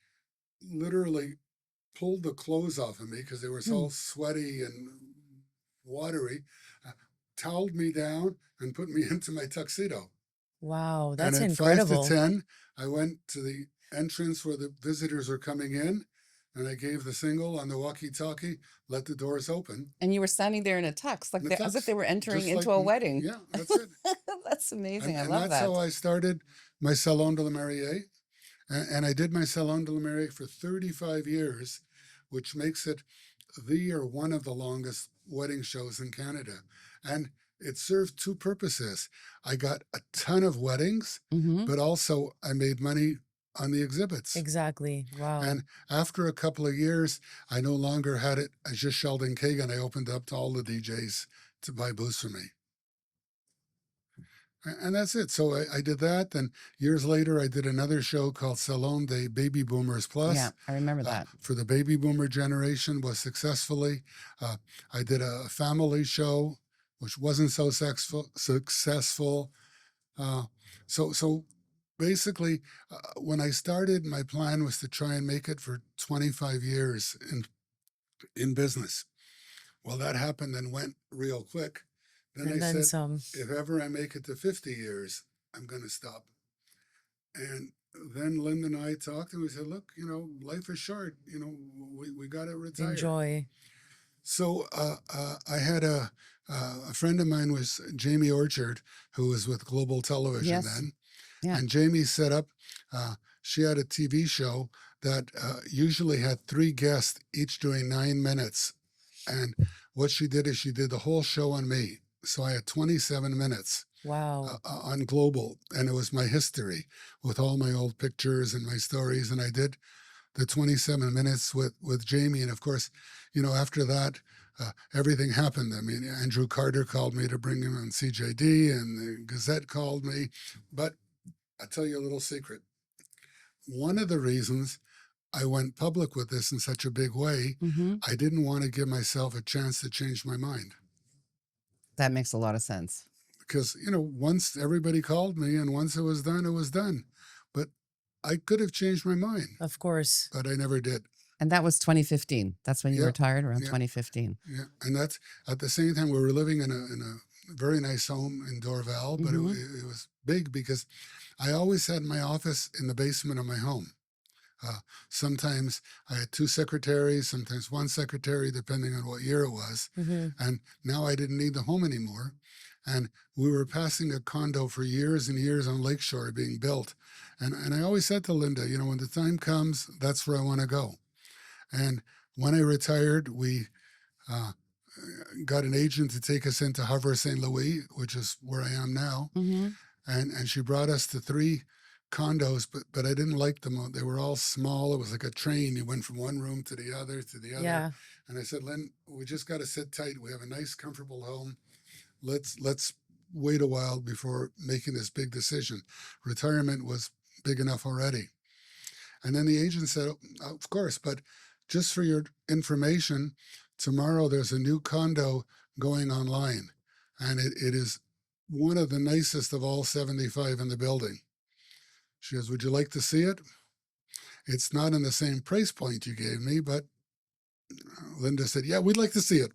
literally pulled the clothes off of me because they were Hmm. all sweaty and watery, toweled me down, and put me into my tuxedo. Wow, And that's at 5 incredible. to 10, I went to the entrance where the visitors were coming in, and I gave the signal on the walkie-talkie, let the doors open. And you were standing there in a tux, like In a as if they tux, were entering just into like, a wedding. yeah, that's it. That's amazing. I And love that's how that. I started my Salon de la Mariée. And I did my Salon de la Mariée for 35 years, which makes it the or one of the longest wedding shows in Canada. And it served two purposes. I got a ton of weddings, Hmm. but also I made money on the exhibits. Exactly. Wow. And after a couple of years, I no longer had it as just Sheldon Kagan. I opened up to all the DJs to buy booths for me. And that's it. So I did that. Then years later, I did another show called Salon des Baby Boomers Plus. Yeah, I remember that. For the baby boomer generation was successfully. I did a family show, which wasn't so successful. So basically, when I started, my plan was to try and make it for 25 years in business. Well, that happened and went real quick. Then And I then said, some. if ever I make it to 50 years, I'm going to stop. And then Linda and I talked and we said, look, life is short. We got to retire. Enjoy. So I had a friend of mine was Jamie Orchard, who was with Global Television Yes. then. Yeah. And Jamie set up, she had a TV show that usually had 3 guests, each doing 9 minutes. And what she did is she did the whole show on me. So I had 27 minutes Wow. on Global, and it was my history with all my old pictures and my stories. And I did the 27 minutes with Jamie. And of course, after that, everything happened. I mean, Andrew Carter called me to bring him on CJD, and the Gazette called me. But I'll tell you a little secret. One of the reasons I went public with this in such a big way, Hmm. I didn't want to give myself a chance to change my mind. That makes a lot of sense. Because, once everybody called me and once it was done, it was done. But I could have changed my mind, Of course. but I never did. And that was 2015. That's when you Yeah, retired, around yeah. 2015. Yeah. And that's at the same time, we were living in a very nice home in Dorval, but Mhm. it was big because I always had my office in the basement of my home. Sometimes I had 2 secretaries, sometimes 1 secretary, depending on what year it was. Hmm. And now I didn't need the home anymore. And we were passing a condo for years and years on Lakeshore being built. And I always said to Linda, when the time comes, that's where I want to go. And when I retired, we got an agent to take us into Havre St. Louis, which is where I am now. Hmm. And she brought us to 3 condos, but I didn't like them. They were all small. It was like a train. You went from one room to the other to the other. Yeah. And I said, Lynn, we just got to sit tight. We have a nice, comfortable home. Let's wait a while before making this big decision. Retirement was big enough already. And then the agent said, of course, but just for your information, tomorrow there's a new condo going online. And it is one of the nicest of all 75 in the building. She goes, would you like to see it? It's not in the same price point you gave me, but Linda said, "Yeah, we'd like to see it."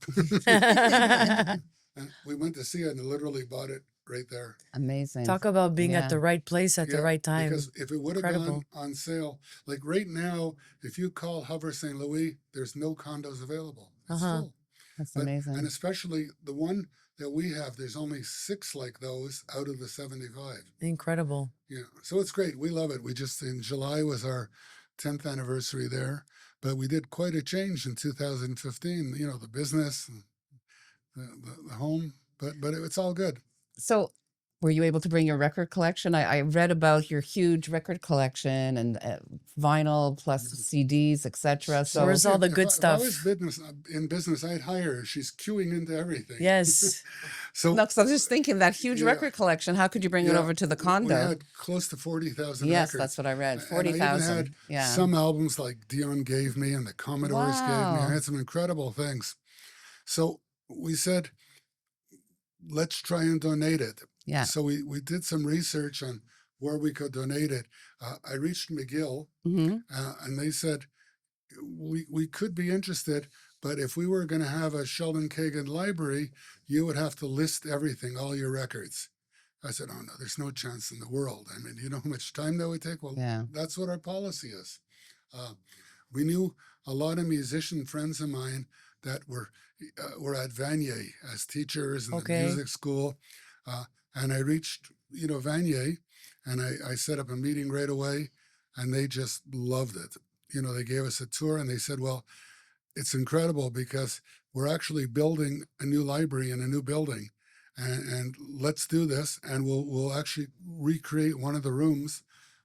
And we went to see it and literally bought it right there. Amazing. Talk about being at Yeah. the right place at the Yeah, right time. because if it would have gone Incredible. on sale, like right now, if you call Hover St. Louis, there's no condos available. It's Uh-huh. full. That's And amazing. especially the one that we have, there's only 6 like those out of the 75. Incredible. Yeah, so it's great. We love it. We just in July was our 10th anniversary there, but we did quite a change in 2015. You know, the business, the home, but it's all good. So, were you able to bring your record collection? I read about your huge record collection and vinyl plus CDs, etc. So, Where's all the good if I was stuff? in business, I'd hire her. She's queuing into everything. Yes. So no, because I was just thinking that huge Yeah. record collection. How could you bring it yeah, over to the we condo? had close to 40,000 Yes, records. that's what I read. And I even 40,000. had Yeah. some albums like Dion gave me and the Commodores gave me. I Wow. had some incredible things. So we said, let's try and donate it. Yeah. So we did some research on where we could donate it. I reached McGill hmm and they said, we could be interested, but if we were going to have a Sheldon Kagan library, you would have to list everything, all your records. I said, oh no, there's no chance in the world. I mean, you know how much time that would take? Well, Yeah. that's what our policy is. We knew a lot of musician friends of mine that were at Vanier as teachers in Okay. the music school. And I reached, Vanier, and I set up a meeting right away, and they just loved it. They gave us a tour, and they said, well, it's incredible because we're actually building a new library in a new building. And let's do this, and we'll actually recreate one of the rooms,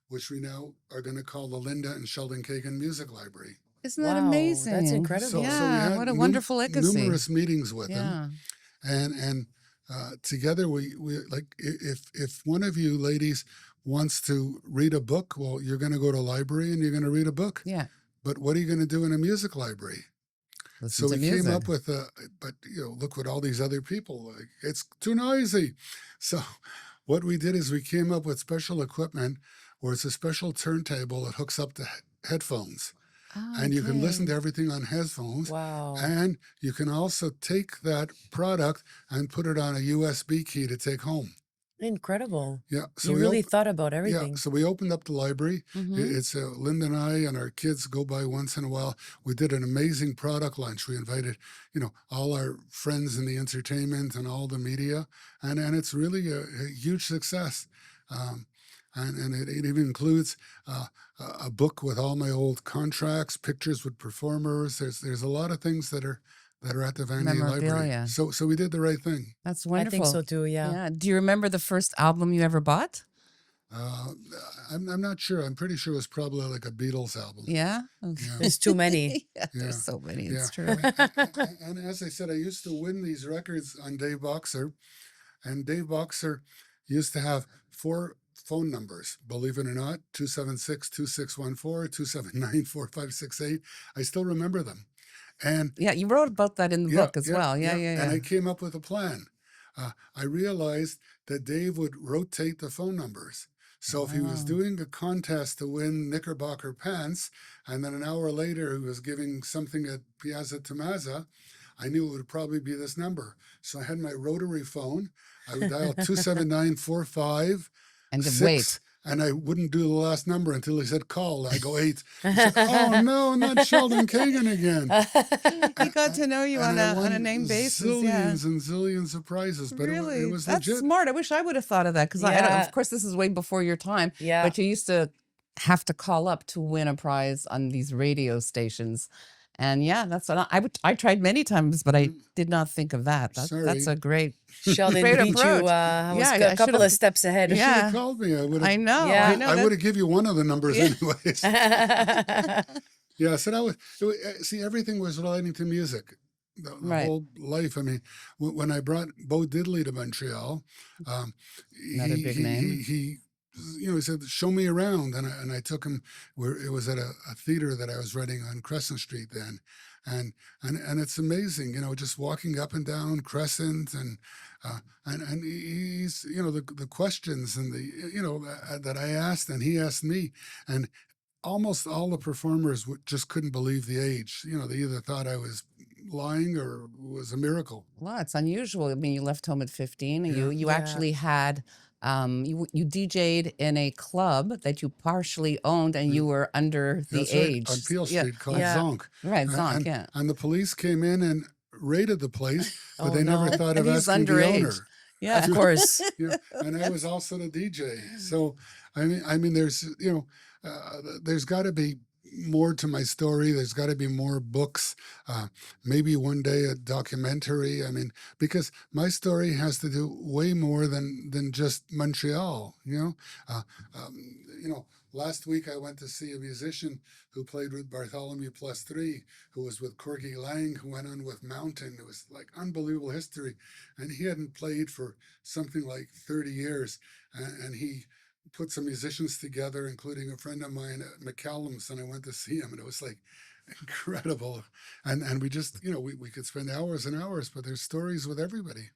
which we now are going to call the Linda and Sheldon Kagan Music Library. Isn't that Wow, amazing? that's incredible. So we Yeah, had what a wonderful legacy. numerous meetings with them, Yeah. and together we like if one of you ladies wants to read a book, well, you're going to go to a library and you're going to read a book. Yeah. But what are you going to do in a music library? Listen So to we came music. up with but look what all these other people like. It's too noisy. So what we did is we came up with special equipment where it's a special turntable that hooks up to headphones. Oh, And you can listen okay. to everything on headphones. Wow. And you can also take that product and put it on a USB key to take home. Incredible. Yeah. So You we really thought about yeah. everything. So we opened up the library. hmm It's Linda and I and our kids go by once in a while. We did an amazing product launch. We invited, all our friends in the entertainment and all the media, and it's really a huge success. And it even includes a book with all my old contracts, pictures with performers. There's a lot of things that are at the Vanier Library. Memorabilia. So we did the right thing. That's I wonderful. think so too, yeah. Yeah. Do you remember the first album you ever bought? I'm not sure. I'm pretty sure it was probably like a Beatles album. Yeah. Okay. Yeah. There's too many. Yeah, Yeah. there's so many. Yeah. It's true. And as I said, I used to win these records on Dave Boxer, and Dave Boxer used to have 4 phone numbers, believe it or not, 276-2614, 279-4568. I still remember them. And Yeah, you wrote about that in the book as well. Yeah, yeah, And yeah. I came up with a plan. I realized that Dave would rotate the phone numbers. So if he was Wow. doing a contest to win Knickerbocker pants, and then an hour later he was giving something at Piazza Tommaso, I knew it would probably be this number. So I had my rotary phone. I would dial 279-45. And to 6, wait. and I wouldn't do the last number until he said call. I go 8. He said, oh no, not Sheldon Kagan again. He got to know you on And I a won name basis. Yeah. zillions and zillions of prizes, but Really? it was That's legit. smart. I wish I would have thought of that because Yeah. of course, this is way before your time, Yeah. but you used to have to call up to win a prize on these radio stations. And yeah, that's what I tried many times, but I did not think of that. That's Sorry. a great, Sheldon great beat you approach. was Yeah, a I couple should've- of steps ahead. You should Yeah. have called me. I would I have. know. Yeah. I know. I that- would have give you one of the numbers Yeah. anyways. Yeah. So that was see, everything was relating to music. The Right. whole life. I mean, when I brought Bo Diddley to Montreal, Another big name. He he said, "Show me around," and I took him where it was at a theater that I was renting on Crescent Street then, and it's amazing, just walking up and down Crescent and he's the questions and the that I asked and he asked me, and almost all the performers just couldn't believe the age. They either thought I was lying or it was a miracle. Well, it's unusual. I mean, you left home at 15 and you Yeah. actually had you DJ'd in a club that you partially owned and you were under the That's right, age. on Peel Yeah. Street called Yeah. Zonk. Right, A- Zonk, and, yeah. and the police came in and raided the place, but Oh, they never no. thought And of he's asking the underage. owner. Yeah. Of course. And I was also the DJ. So I mean, there's got to be more to my story. There's got to be more books. Maybe one day a documentary. I mean, because my story has to do way more than just Montreal. Uh, um, you know. Last week I went to see a musician who played with Bartholomew Plus Three, who was with Corky Lang, who went on with Mountain. It was like unbelievable history, and he hadn't played for something like 30 years, and he put some musicians together, including a friend of mine at McCallum's, and I went to see him, and it was like incredible. And we just, we could spend hours and hours, but there's stories with everybody.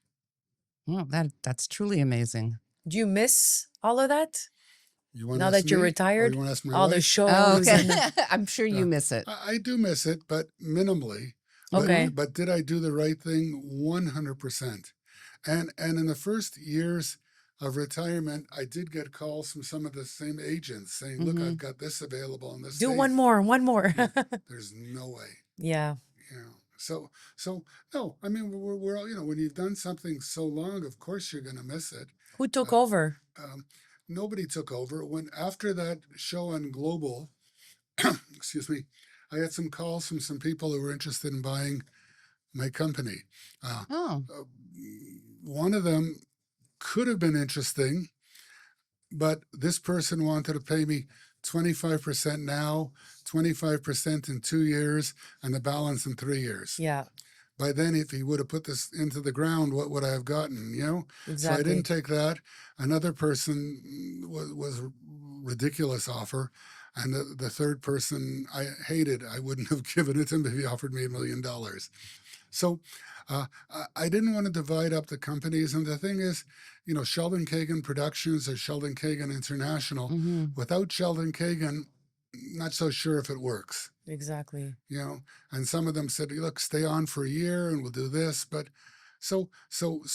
Well, that's truly amazing. Do you miss all of that You want now to ask that you're me, or retired? you want to ask my All the wife? shows. Oh, okay. and I'm sure you Yeah. miss it. I do miss it, but minimally. Okay. But did I do the right thing? 100%. And in the first years of retirement, I did get calls from some of the same agents saying, "Look, I've got this available in this Do date." one more. Yeah, there's no way. Yeah. So no. I mean, we're all, when you've done something so long, of course you're going to miss it. Who took over? Nobody took over. When after that show on Global, excuse me, I had some calls from some people who were interested in buying my company. Oh, One of them could have been interesting, but this person wanted to pay me 25% now, 25% in 2 years, and the balance in 3 years. Yeah. By then, if he would have put this into the ground, what would I have gotten? So I Exactly. didn't take that. Another person was a ridiculous offer. And the third person I hated. I wouldn't have given it to him if he offered me $1 million. So I didn't want to divide up the companies. And the thing is, Sheldon Kagan Productions or Sheldon Kagan International, without Sheldon Kagan, not so sure if it works. Exactly. And some of them said, "Look, stay on for a year and we'll do this." But so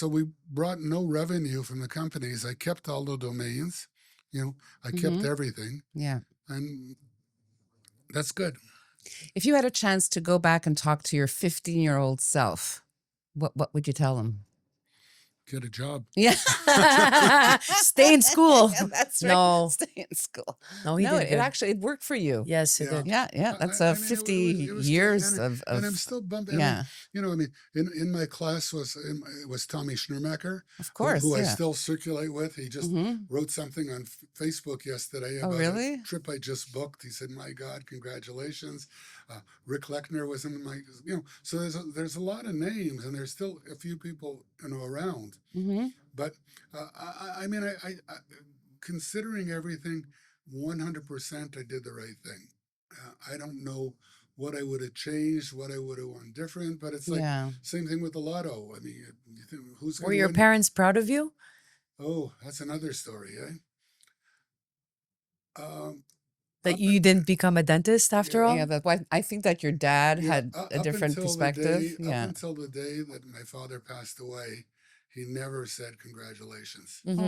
we brought no revenue from the companies. I kept all the domains, I kept everything, yeah. and that's good. If you had a chance to go back and talk to your 15-year-old self, what would you tell him? Get a job. Yeah. Stay in school. Yeah, that's right. No. Stay in school. No, he No, did it good. actually it worked for you. Yes, it Yeah. did. Yeah. That's I mean, 50 it was years and of I'm still bumping. yeah. In my class was Tommy Schnurmacher, Of course. who I Yeah. still circulate with. He just wrote something on Facebook yesterday Oh, about really? a trip I just booked. He said, "My God, congratulations." Rick Lechner was in my, so there's a lot of names, and there's still a few people around. But I mean, I considering everything, 100%, I did the right thing. I don't know what I would have changed, what I would have done different, but it's like Yeah. same thing with the lotto. I mean, you think, who's Were going to your win? parents proud of you? Oh, that's another story, eh? Um, That up you didn't become a dentist after all? Yeah, that's why I think that your dad Yeah, had a up different until perspective. Up Yeah. until the day that my father passed away, he never said congratulations. Mhm.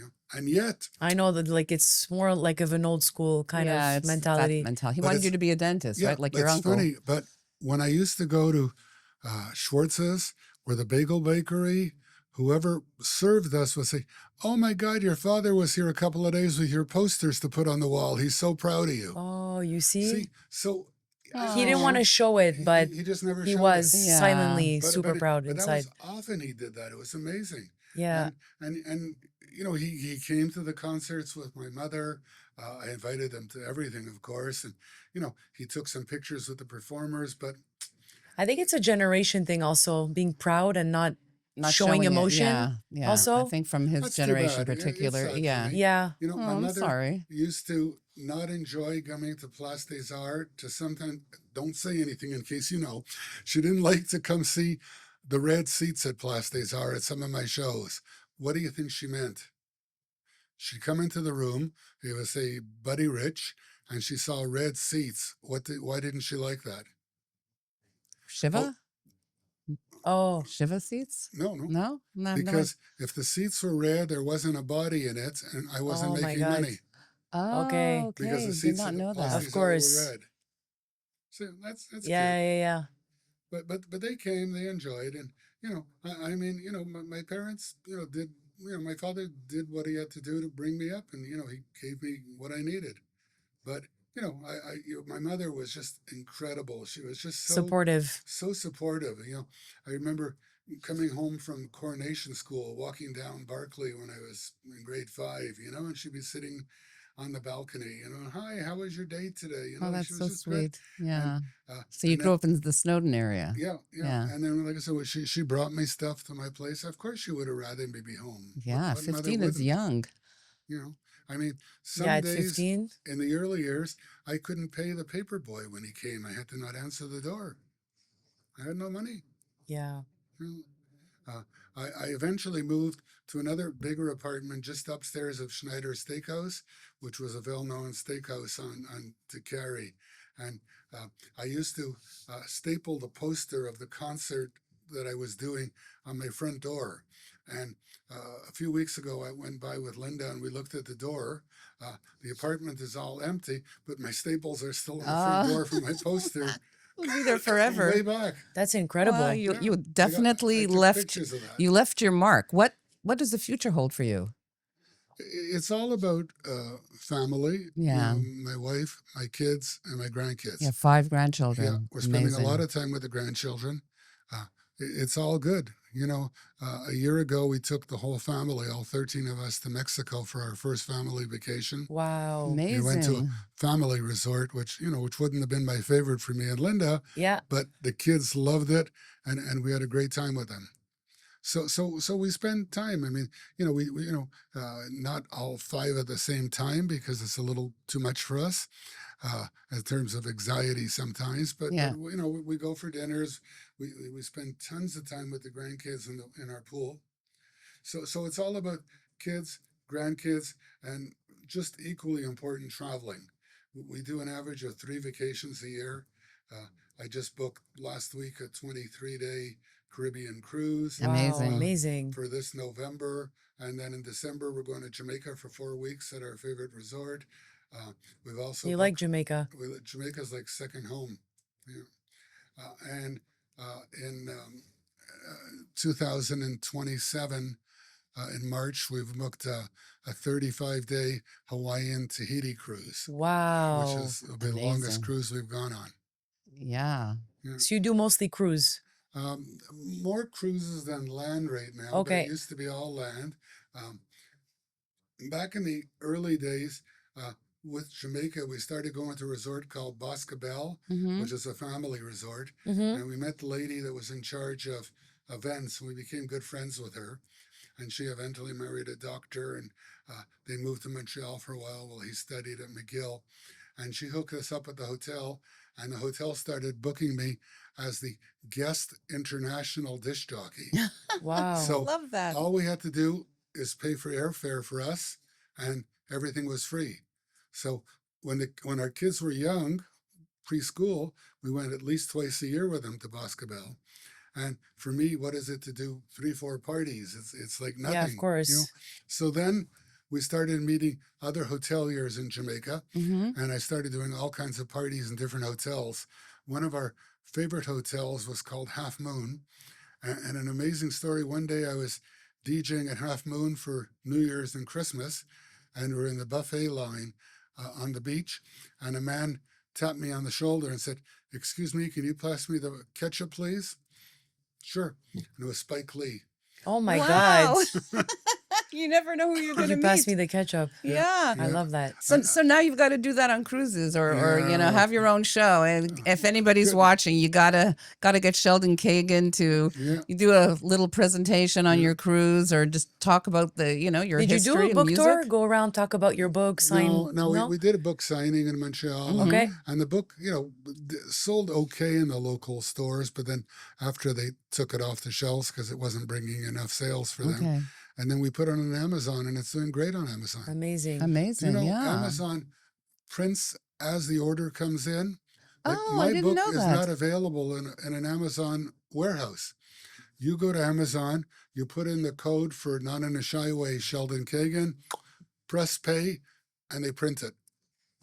Oh. And yet, I know that it's more like of an old school kind Yeah, of it's that mentality. mentality. He But wanted you it's- to be a dentist, right? Like your it's uncle. funny. But when I used to go to Schwartz's or the Bagel Bakery, whoever served us would say, "Oh my God, your father was here a couple of days with your posters to put on the wall. He's so proud of you." Oh, you see? See, so He didn't want to show it, but he just never he showed was it. Yeah. silently But- super but proud but inside. that was often he did that. It was amazing. Yeah. And he came to the concerts with my mother. I invited him to everything, of course, and he took some pictures with the performers. But I think it's a generation thing also, being proud and not Not showing it. emotion. Yeah. Yeah. also. I think from his That's too generation bad. It's particular. sad for Yeah. me. Yeah. Oh, my I'm mother sorry. used to not enjoy coming to Place des Arts. To sometimes don't say anything in case you know. She didn't like to come see the red seats at Place des Arts at some of my shows. What do you think she meant? She'd come into the room. It would say Buddy Rich, and she saw red seats. Why didn't she like that? Shiva? Oh, Shiva seats? No, no. No? No, Because if the seats were red, there wasn't a body in it, and I wasn't Oh my making God. money Oh, Okay. because okay. the Did seats not at know Of that. Aussies all were course. red. So that's Yeah, cute. yeah. But they came, they enjoyed, and I mean, my parents, did, my father did what he had to do to bring me up, and he gave me what I needed. But my mother was just incredible. She was just Supportive. so supportive. I remember coming home from coronation school, walking down Barclay when I was in grade 5, and she'd be sitting on the balcony, hi, how was your day today? Oh, She that's was so just great. sweet. Yeah. And So you and grew then up in the Snowdon area. yeah, Yeah. and then like I said, she brought me stuff to my place. Of course, she would have rather me be home. Yeah. What mother 15 is wouldn't? young. I mean, Yeah, some at days 15. in the early years, I couldn't pay the paper boy when he came. I had to not answer the door. I had no money. Yeah. You know. I eventually moved to another bigger apartment just upstairs of Schneider Steakhouse, which was a well-known steakhouse on to Carey. And I used to staple the poster of the concert that I was doing on my front door. And a few weeks ago, I went by with Linda and we looked at the door. The apartment is all empty, but my staples are still on the front door for my poster We'll be there from forever. way back. That's incredible. Well, you Yeah, definitely I took left pictures of that. you left your mark. What does the future hold for you? It's all about family. Yeah. My wife, my kids, and my grandkids. You have 5 Yeah, grandchildren. we're spending Amazing. a lot of time with the grandchildren. It's all good. A year ago we took the whole family, all 13 of us, to Mexico for our first family vacation. Wow. We went to a Amazing. family resort, which wouldn't have been my favorite for me and Linda, Yeah. but the kids loved it, and we had a great time with them. So we spend time. I mean, we not all 5 at the same time because it's a little too much for us in terms of anxiety sometimes. But Yeah. we go for dinners. We spend tons of time with the grandkids in our pool. So it's all about kids, grandkids, and just equally important traveling. We do an average of 3 vacations a year. I just booked last week a 23-day Caribbean cruise. Wow. Amazing. Amazing. For this November, and then in December we're going to Jamaica for 4 weeks at our favorite resort. We've also You like Jamaica? Jamaica's like second home. Yeah. And in 2027, in March, we've booked a 35-day Hawaiian Tahiti cruise, which Wow. is the longest Amazing. cruise we've gone on. Yeah. Yeah. So you do mostly cruise. More cruises than land right now, but Okay. it used to be all land. Back in the early days, with Jamaica, we started going to a resort called Boscobel, Mm-hmm. which is a family resort. Mm-hmm. And we met the lady that was in charge of events, and we became good friends with her. And she eventually married a doctor, and they moved to Montreal for a while while he studied at McGill. And she hooked us up at the hotel, and the hotel started booking me as the guest international disc jockey. Wow. So Love that. all we had to do is pay for airfare for us, and everything was free. So when our kids were young, preschool, we went at least twice a year with them to Boscobel. And for me, what is it to do 3-4 parties? It's like nothing. Yeah, of course. So then we started meeting other hoteliers in Jamaica, Mm-hmm. and I started doing all kinds of parties in different hotels. One of our favorite hotels was called Half Moon. And an amazing story, one day I was DJing at Half Moon for New Year's and Christmas, and we're in the buffet line on the beach, and a man tapped me on the shoulder and said, "Excuse me, can you pass me the ketchup, please?" "Sure." And it was Spike Lee. Oh my Wow. God. You never know who you're going to You meet. pass me the ketchup. Yeah. I love that. So now you've got to do that on cruises or Yeah. have your own show. And if anybody's Good. watching, you gotta get Sheldon Kagan to Yeah. you do a little presentation on your cruise or just talk about the your Did you history do a and book music. tour? Go around, talk about your book, sign? No, we did a book signing in Montreal. Mhm. Okay. And the book, sold okay in the local stores, but then after they took it off the shelves because it wasn't bringing enough sales for them. Okay. And then we put it on Amazon, and it's doing great on Amazon. Amazing. Amazing. Yeah. Amazon prints as the order comes in. Like Oh, I my didn't book know is that. not available in an Amazon warehouse. You go to Amazon, you put in the code for Not in a Shy Way, Sheldon Kagan, press pay, and they print it.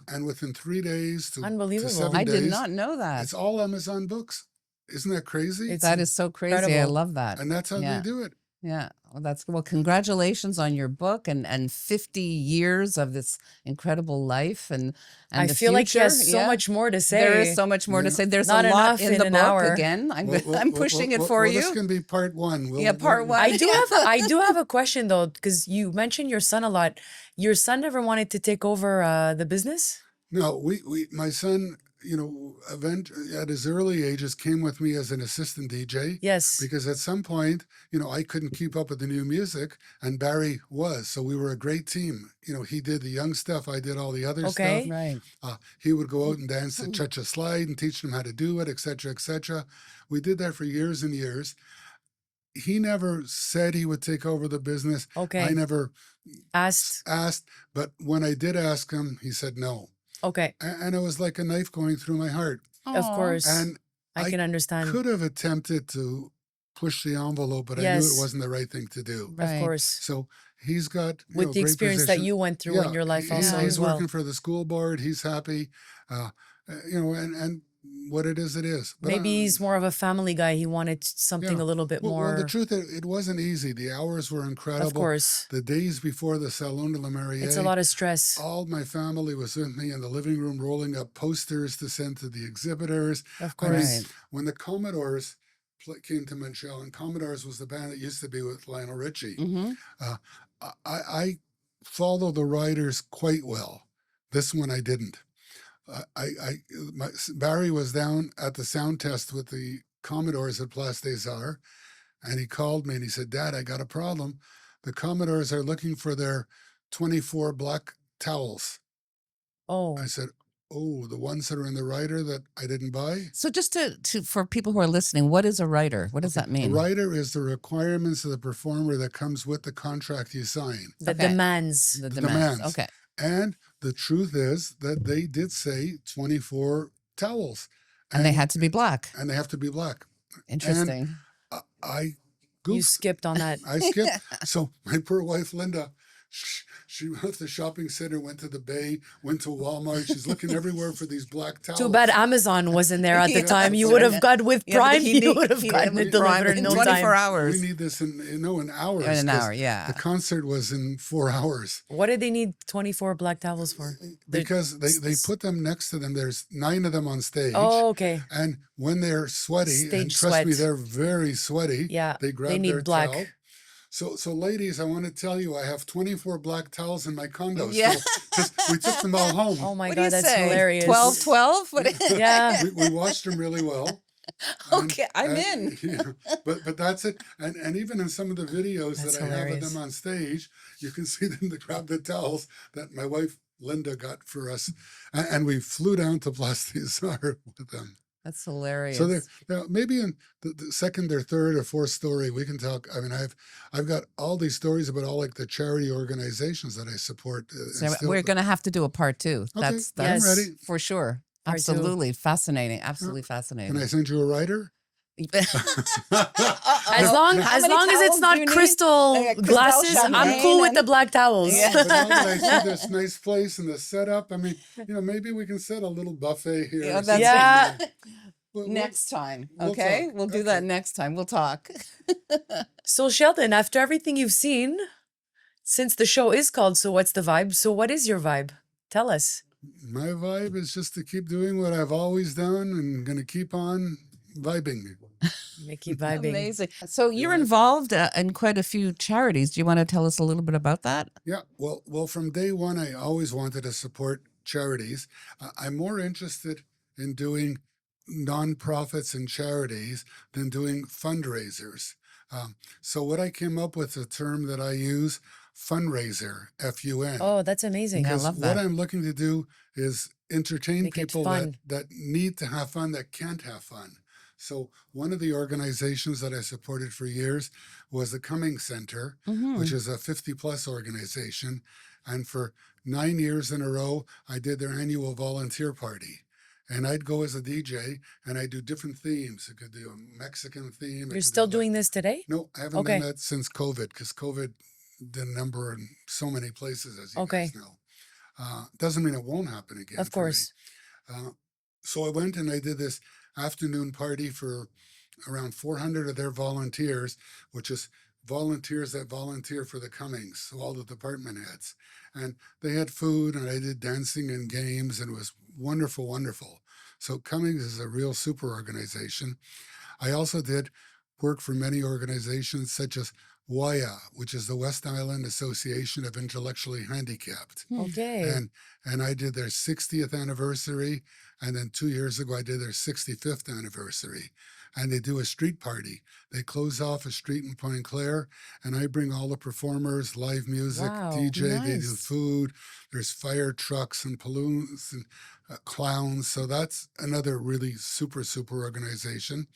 And within 3 days to Unbelievable. 7 I did days, not know that. it's all Amazon books. Isn't that crazy? It's That is so crazy. I incredible. love that. And that's how Yeah. they do it. Yeah. Well, congratulations on your book and 50 years of this incredible life and I the feel like he future. has so Yeah. much more to say. There is so much more to Yeah. say. There's Not a lot enough in in the an book. hour. Again, I'm pushing it for you. This can be part one. Yeah, part one. I do have a question though, because you mentioned your son a lot. Your son never wanted to take over the business? No, my son, at his early ages came with me as an assistant DJ. Yes. Because at some point, I couldn't keep up with the new music and Barry was. So we were a great team. He did the young stuff. I did all the other Okay. stuff. Right. He would go out and dance the cha-cha slide and teach them how to do it, et cetera, et cetera. We did that for years and years. He never said he would take over the business. Okay. I never Asked. but when I did ask him, he said no. Okay. And it was like a knife going through my heart. Of Aw. course. And I can understand. could have attempted to push the envelope, but I knew Yes. it wasn't the right thing to do. Of Right. course. So he's got With the great experience that position. you went through in your life also he's as well. working for the school board. He's happy, and what it is, it is. But Maybe he's more of a family guy. He wanted something yeah. a little bit Well, more. the truth, it wasn't easy. The hours were incredible. Of course. The days before the Salon de la Mariée, It's a lot of stress. all my family was with me in the living room rolling up posters to send to the exhibitors. Of I mean, course. Right. when the Commodores came to Montreal, and Commodores was the band that used to be with Lionel Richie, Mm-hmm. I follow the writers quite well. This one I didn't. Barry was down at the sound test with the Commodores at Place des Arts, and he called me and he said, "Dad, I got a problem. The Commodores are looking for their 24 black towels." Oh, I said, "Oh, the ones that are in the rider that I didn't buy?" So just to for people who are listening, what is a writer? What does that A mean? rider is the requirements of the performer that comes with the contract you sign. the Okay. demands. The demands. demands. Okay. And the truth is that they did say 24 towels. And they had to be black. And they have to be black. Interesting. I You goofed. skipped on that. I skipped. So my poor wife, Linda, she left the shopping center, went to the Bay, went to Walmart. She's looking everywhere for these black towels. Too bad Amazon wasn't there at the Yeah, time. You that's would right. have got with Yeah, but Prime. he You need- would have he- gotten it with Prime delivered in no 24 time. hours. We need this in hours. In an 'cause hour, yeah. The concert was in 4 hours. What did they need 24 black towels for? Because they put them next to them. There's 9 of them on stage. Oh, okay. And when they're sweaty, and Stage trust me, sweat. they're very sweaty. Yeah, They grab they need their black. towel. So ladies, I want to tell you, I have 24 black towels in my condo. Yeah. So, 'cause we took them all home. Oh my What do God, you that's say? hilarious. 12? What? Yeah. We washed them really well. And- Okay, I'm and, in. yeah, but that's it. And even in some of the videos That's that I have of hilarious. them on stage, you can see them to grab the towels that my wife Linda got for us, and we flew down to Place des Arts with them. That's hilarious. So maybe in the second or third or fourth story we can talk. I mean, I've got all these stories about all like the charity organizations that I support. So we're going to have to do a part 2. Okay, That's I'm Yes. ready. for sure. Part 2. Absolutely fascinating. Absolutely fascinating. Can I send you a writer? As long How as many long as towels it's do not you need? crystal Crystal glasses, I'm champagne cool with and- the black towels. Yeah. But now that I see this nice place and the setup, I mean, maybe we can set a little buffet here. Yeah, or that's something. Yeah. We'll- Next time, we'll okay? talk. We'll do that Okay. next time. We'll talk. So Sheldon, after everything you've seen, since the show is called So What's the Vibe? So what is your vibe? Tell us. My vibe is just to keep doing what I've always done and going to keep on vibing. You keep vibing. Amazing. So you're involved in quite a few charities. Do you want to tell us a little bit about that? Yeah, well, from day one, I always wanted to support charities. I'm more interested in doing nonprofits and charities than doing fundraisers. So what I came up with a term that I use, fundraiser, F-U-N. Oh, that's amazing. Yeah, I Because love what that. I'm looking to do is entertain Make it people fun. that need to have fun, that can't have fun. So one of the organizations that I supported for years was the Cumming Center, Mhm. which is a 50-plus organization. And for 9 years in a row, I did their annual volunteer party. And I'd go as a DJ and I'd do different themes. It could do a Mexican theme. You're still doing this today? No, I haven't Okay. done that since COVID because COVID did a number in so many places, as you Okay. guys know. Doesn't mean it won't happen again. Of course. Uh, so I went and I did this afternoon party for around 400 of their volunteers, which is volunteers that volunteer for the Cummings, so all the department heads. And they had food and I did dancing and games and it was wonderful, wonderful. So Cummings is a real super organization. I also did work for many organizations such as WIA, which is the West Island Association of Intellectually Handicapped. Okay. And I did their 60th anniversary, and then 2 years ago I did their 65th anniversary. And they do a street party. They close off a street in Point Claire, and I bring all the performers, live music, Wow. DJ. They do Nice. food. There's fire trucks and balloons and clowns. So that's another really super organization.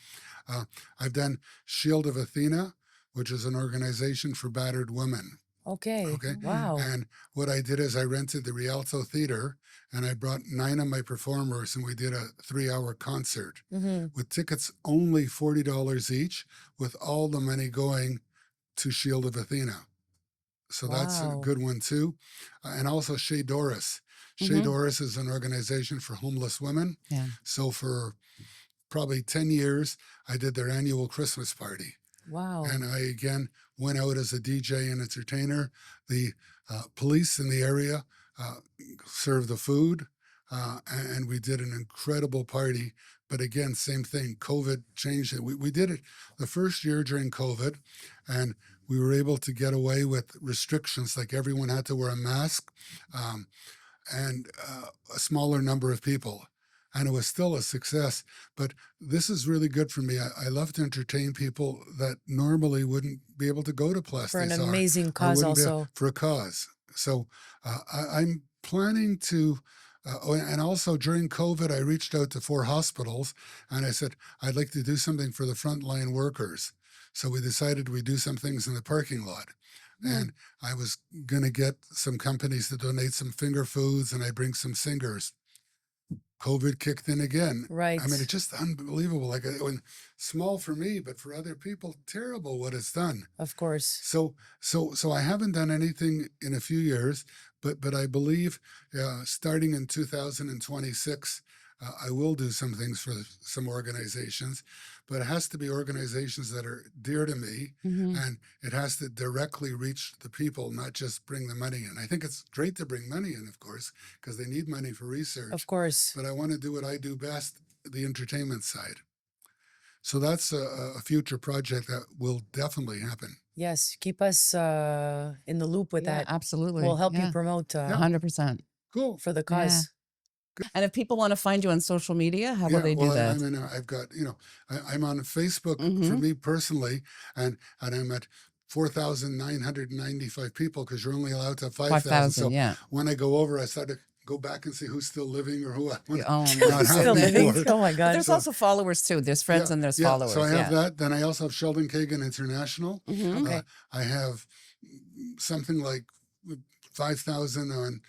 I've done Shield of Athena, which is an organization for battered women. Okay. Okay. Wow. And what I did is I rented the Rialto Theater and I brought 9 of my performers and we did a 3-hour concert Mm-hmm. with tickets only $40 each, with all the money going to Shield of Athena. So that's a Wow. good one too. And also Chez Doris. Chez Mhm. Doris is an organization for homeless women. Yeah. So for probably 10 years, I did their annual Christmas party. Wow. And I again went out as a DJ and entertainer. The police in the area served the food, and we did an incredible party. But again, same thing. COVID changed it. We did it the first year during COVID, and we were able to get away with restrictions, like everyone had to wear a mask, and a smaller number of people. And it was still a success. But this is really good for me. I love to entertain people that normally wouldn't be able to go to Place For an des Arts amazing or cause wouldn't be also. for a cause. So I'm planning to, and also during COVID, I reached out to 4 hospitals and I said, I'd like to do something for the frontline workers. So we decided we'd do some things in the parking lot. And I was going to get some companies to donate some finger foods and I bring some singers. COVID kicked in again. Right. I mean, it's just unbelievable. Like when small for me, but for other people, terrible what it's done. Of course. So I haven't done anything in a few years, but I believe starting in 2026, I will do some things for some organizations, but it has to be organizations that are dear to me, Mhm. and it has to directly reach the people, not just bring the money in. I think it's great to bring money in, of course, because they need money for research. Of course. But I want to do what I do best, the entertainment side. So that's a future project that will definitely happen. Yes. Keep us in the loop with Yeah, that. absolutely. We'll help you Yeah. promote 100%. Cool. for the cause. And if people want to find you on social media, how will they do well, that? I mean, I've got, I'm on Facebook for Mhm. me personally, and I'm at 4,995 people because you're only allowed to have 5,000. 5,000, So yeah. when I go over, I start to go back and see who's still living or who I want Oh, to my not have Still living. anymore. Oh my But God. there's also followers too. There's friends and there's followers. So I have yeah. that. Then I also have Sheldon Kagan International. Mhm. Okay. I have something like 5,000 on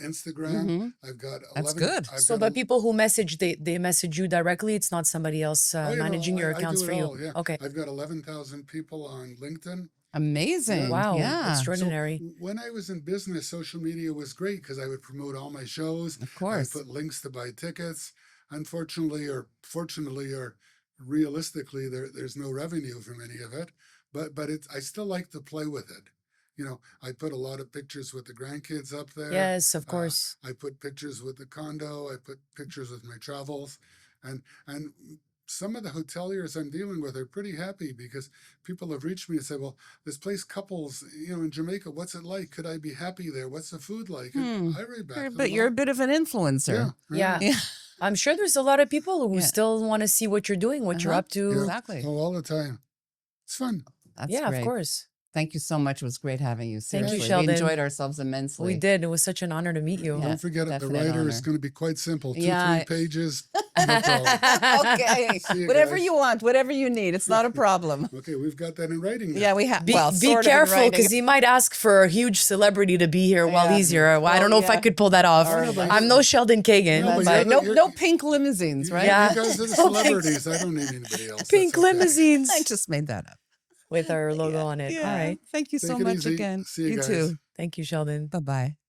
Instagram. Mhm. I've got 11. That's good. I've So, got but people who message, they message you directly. It's not somebody else Oh, yeah, no, managing your I accounts do for it you. all, yeah. Okay. I've got 11,000 people on LinkedIn. Amazing. Wow. Yeah. Extraordinary. So when I was in business, social media was great because I would promote all my shows. Of I course. put links to buy tickets. Unfortunately, or fortunately, or realistically, there's no revenue from any of it. But I still like to play with it. I put a lot of pictures with the grandkids up there. Yes, of course. I put pictures with the condo. I put pictures with my travels, and some of the hoteliers I'm dealing with are pretty happy because people have reached me and said, "Well, this place couples, in Jamaica. What's it like? Could I be happy there? What's the food like?" And I write back. to them, But you're a bit of an influencer. Yeah. Yeah. I'm sure there's a lot of people who Yeah. still want to see what you're doing, what you're Uh-huh. up to. Yeah. Exactly. Oh, all the time. It's fun. That's Yeah, great. of course. Thank you so much. It was great having you. Thank you, Seriously. Sheldon. We enjoyed ourselves immensely. We did. It was such an honor to meet you. Yeah. Don't forget it. The definite writer is honor. going to be quite simple. 2, Yeah, 3 pages. No problem. Okay. See you Whatever guys. you want, whatever you need. It's not a problem. Okay, we've got that in writing now. Yeah, we have. Be, Well, be sort of in careful writing. because he might ask for a huge celebrity to be here while Yeah. he's here. Well, I don't Well, know if I yeah. could pull that off. All right. I'm no Sheldon Kagan, No, but but you're No, no pink limousines, right? Yeah. You guys are the No, thanks. celebrities. I don't need anybody else. pink That's okay. limousines I just made that up. with our logo on it. Yeah. All right. Thank you Take so it much easy. again. See you guys. too. Thank you, Sheldon. Bye bye.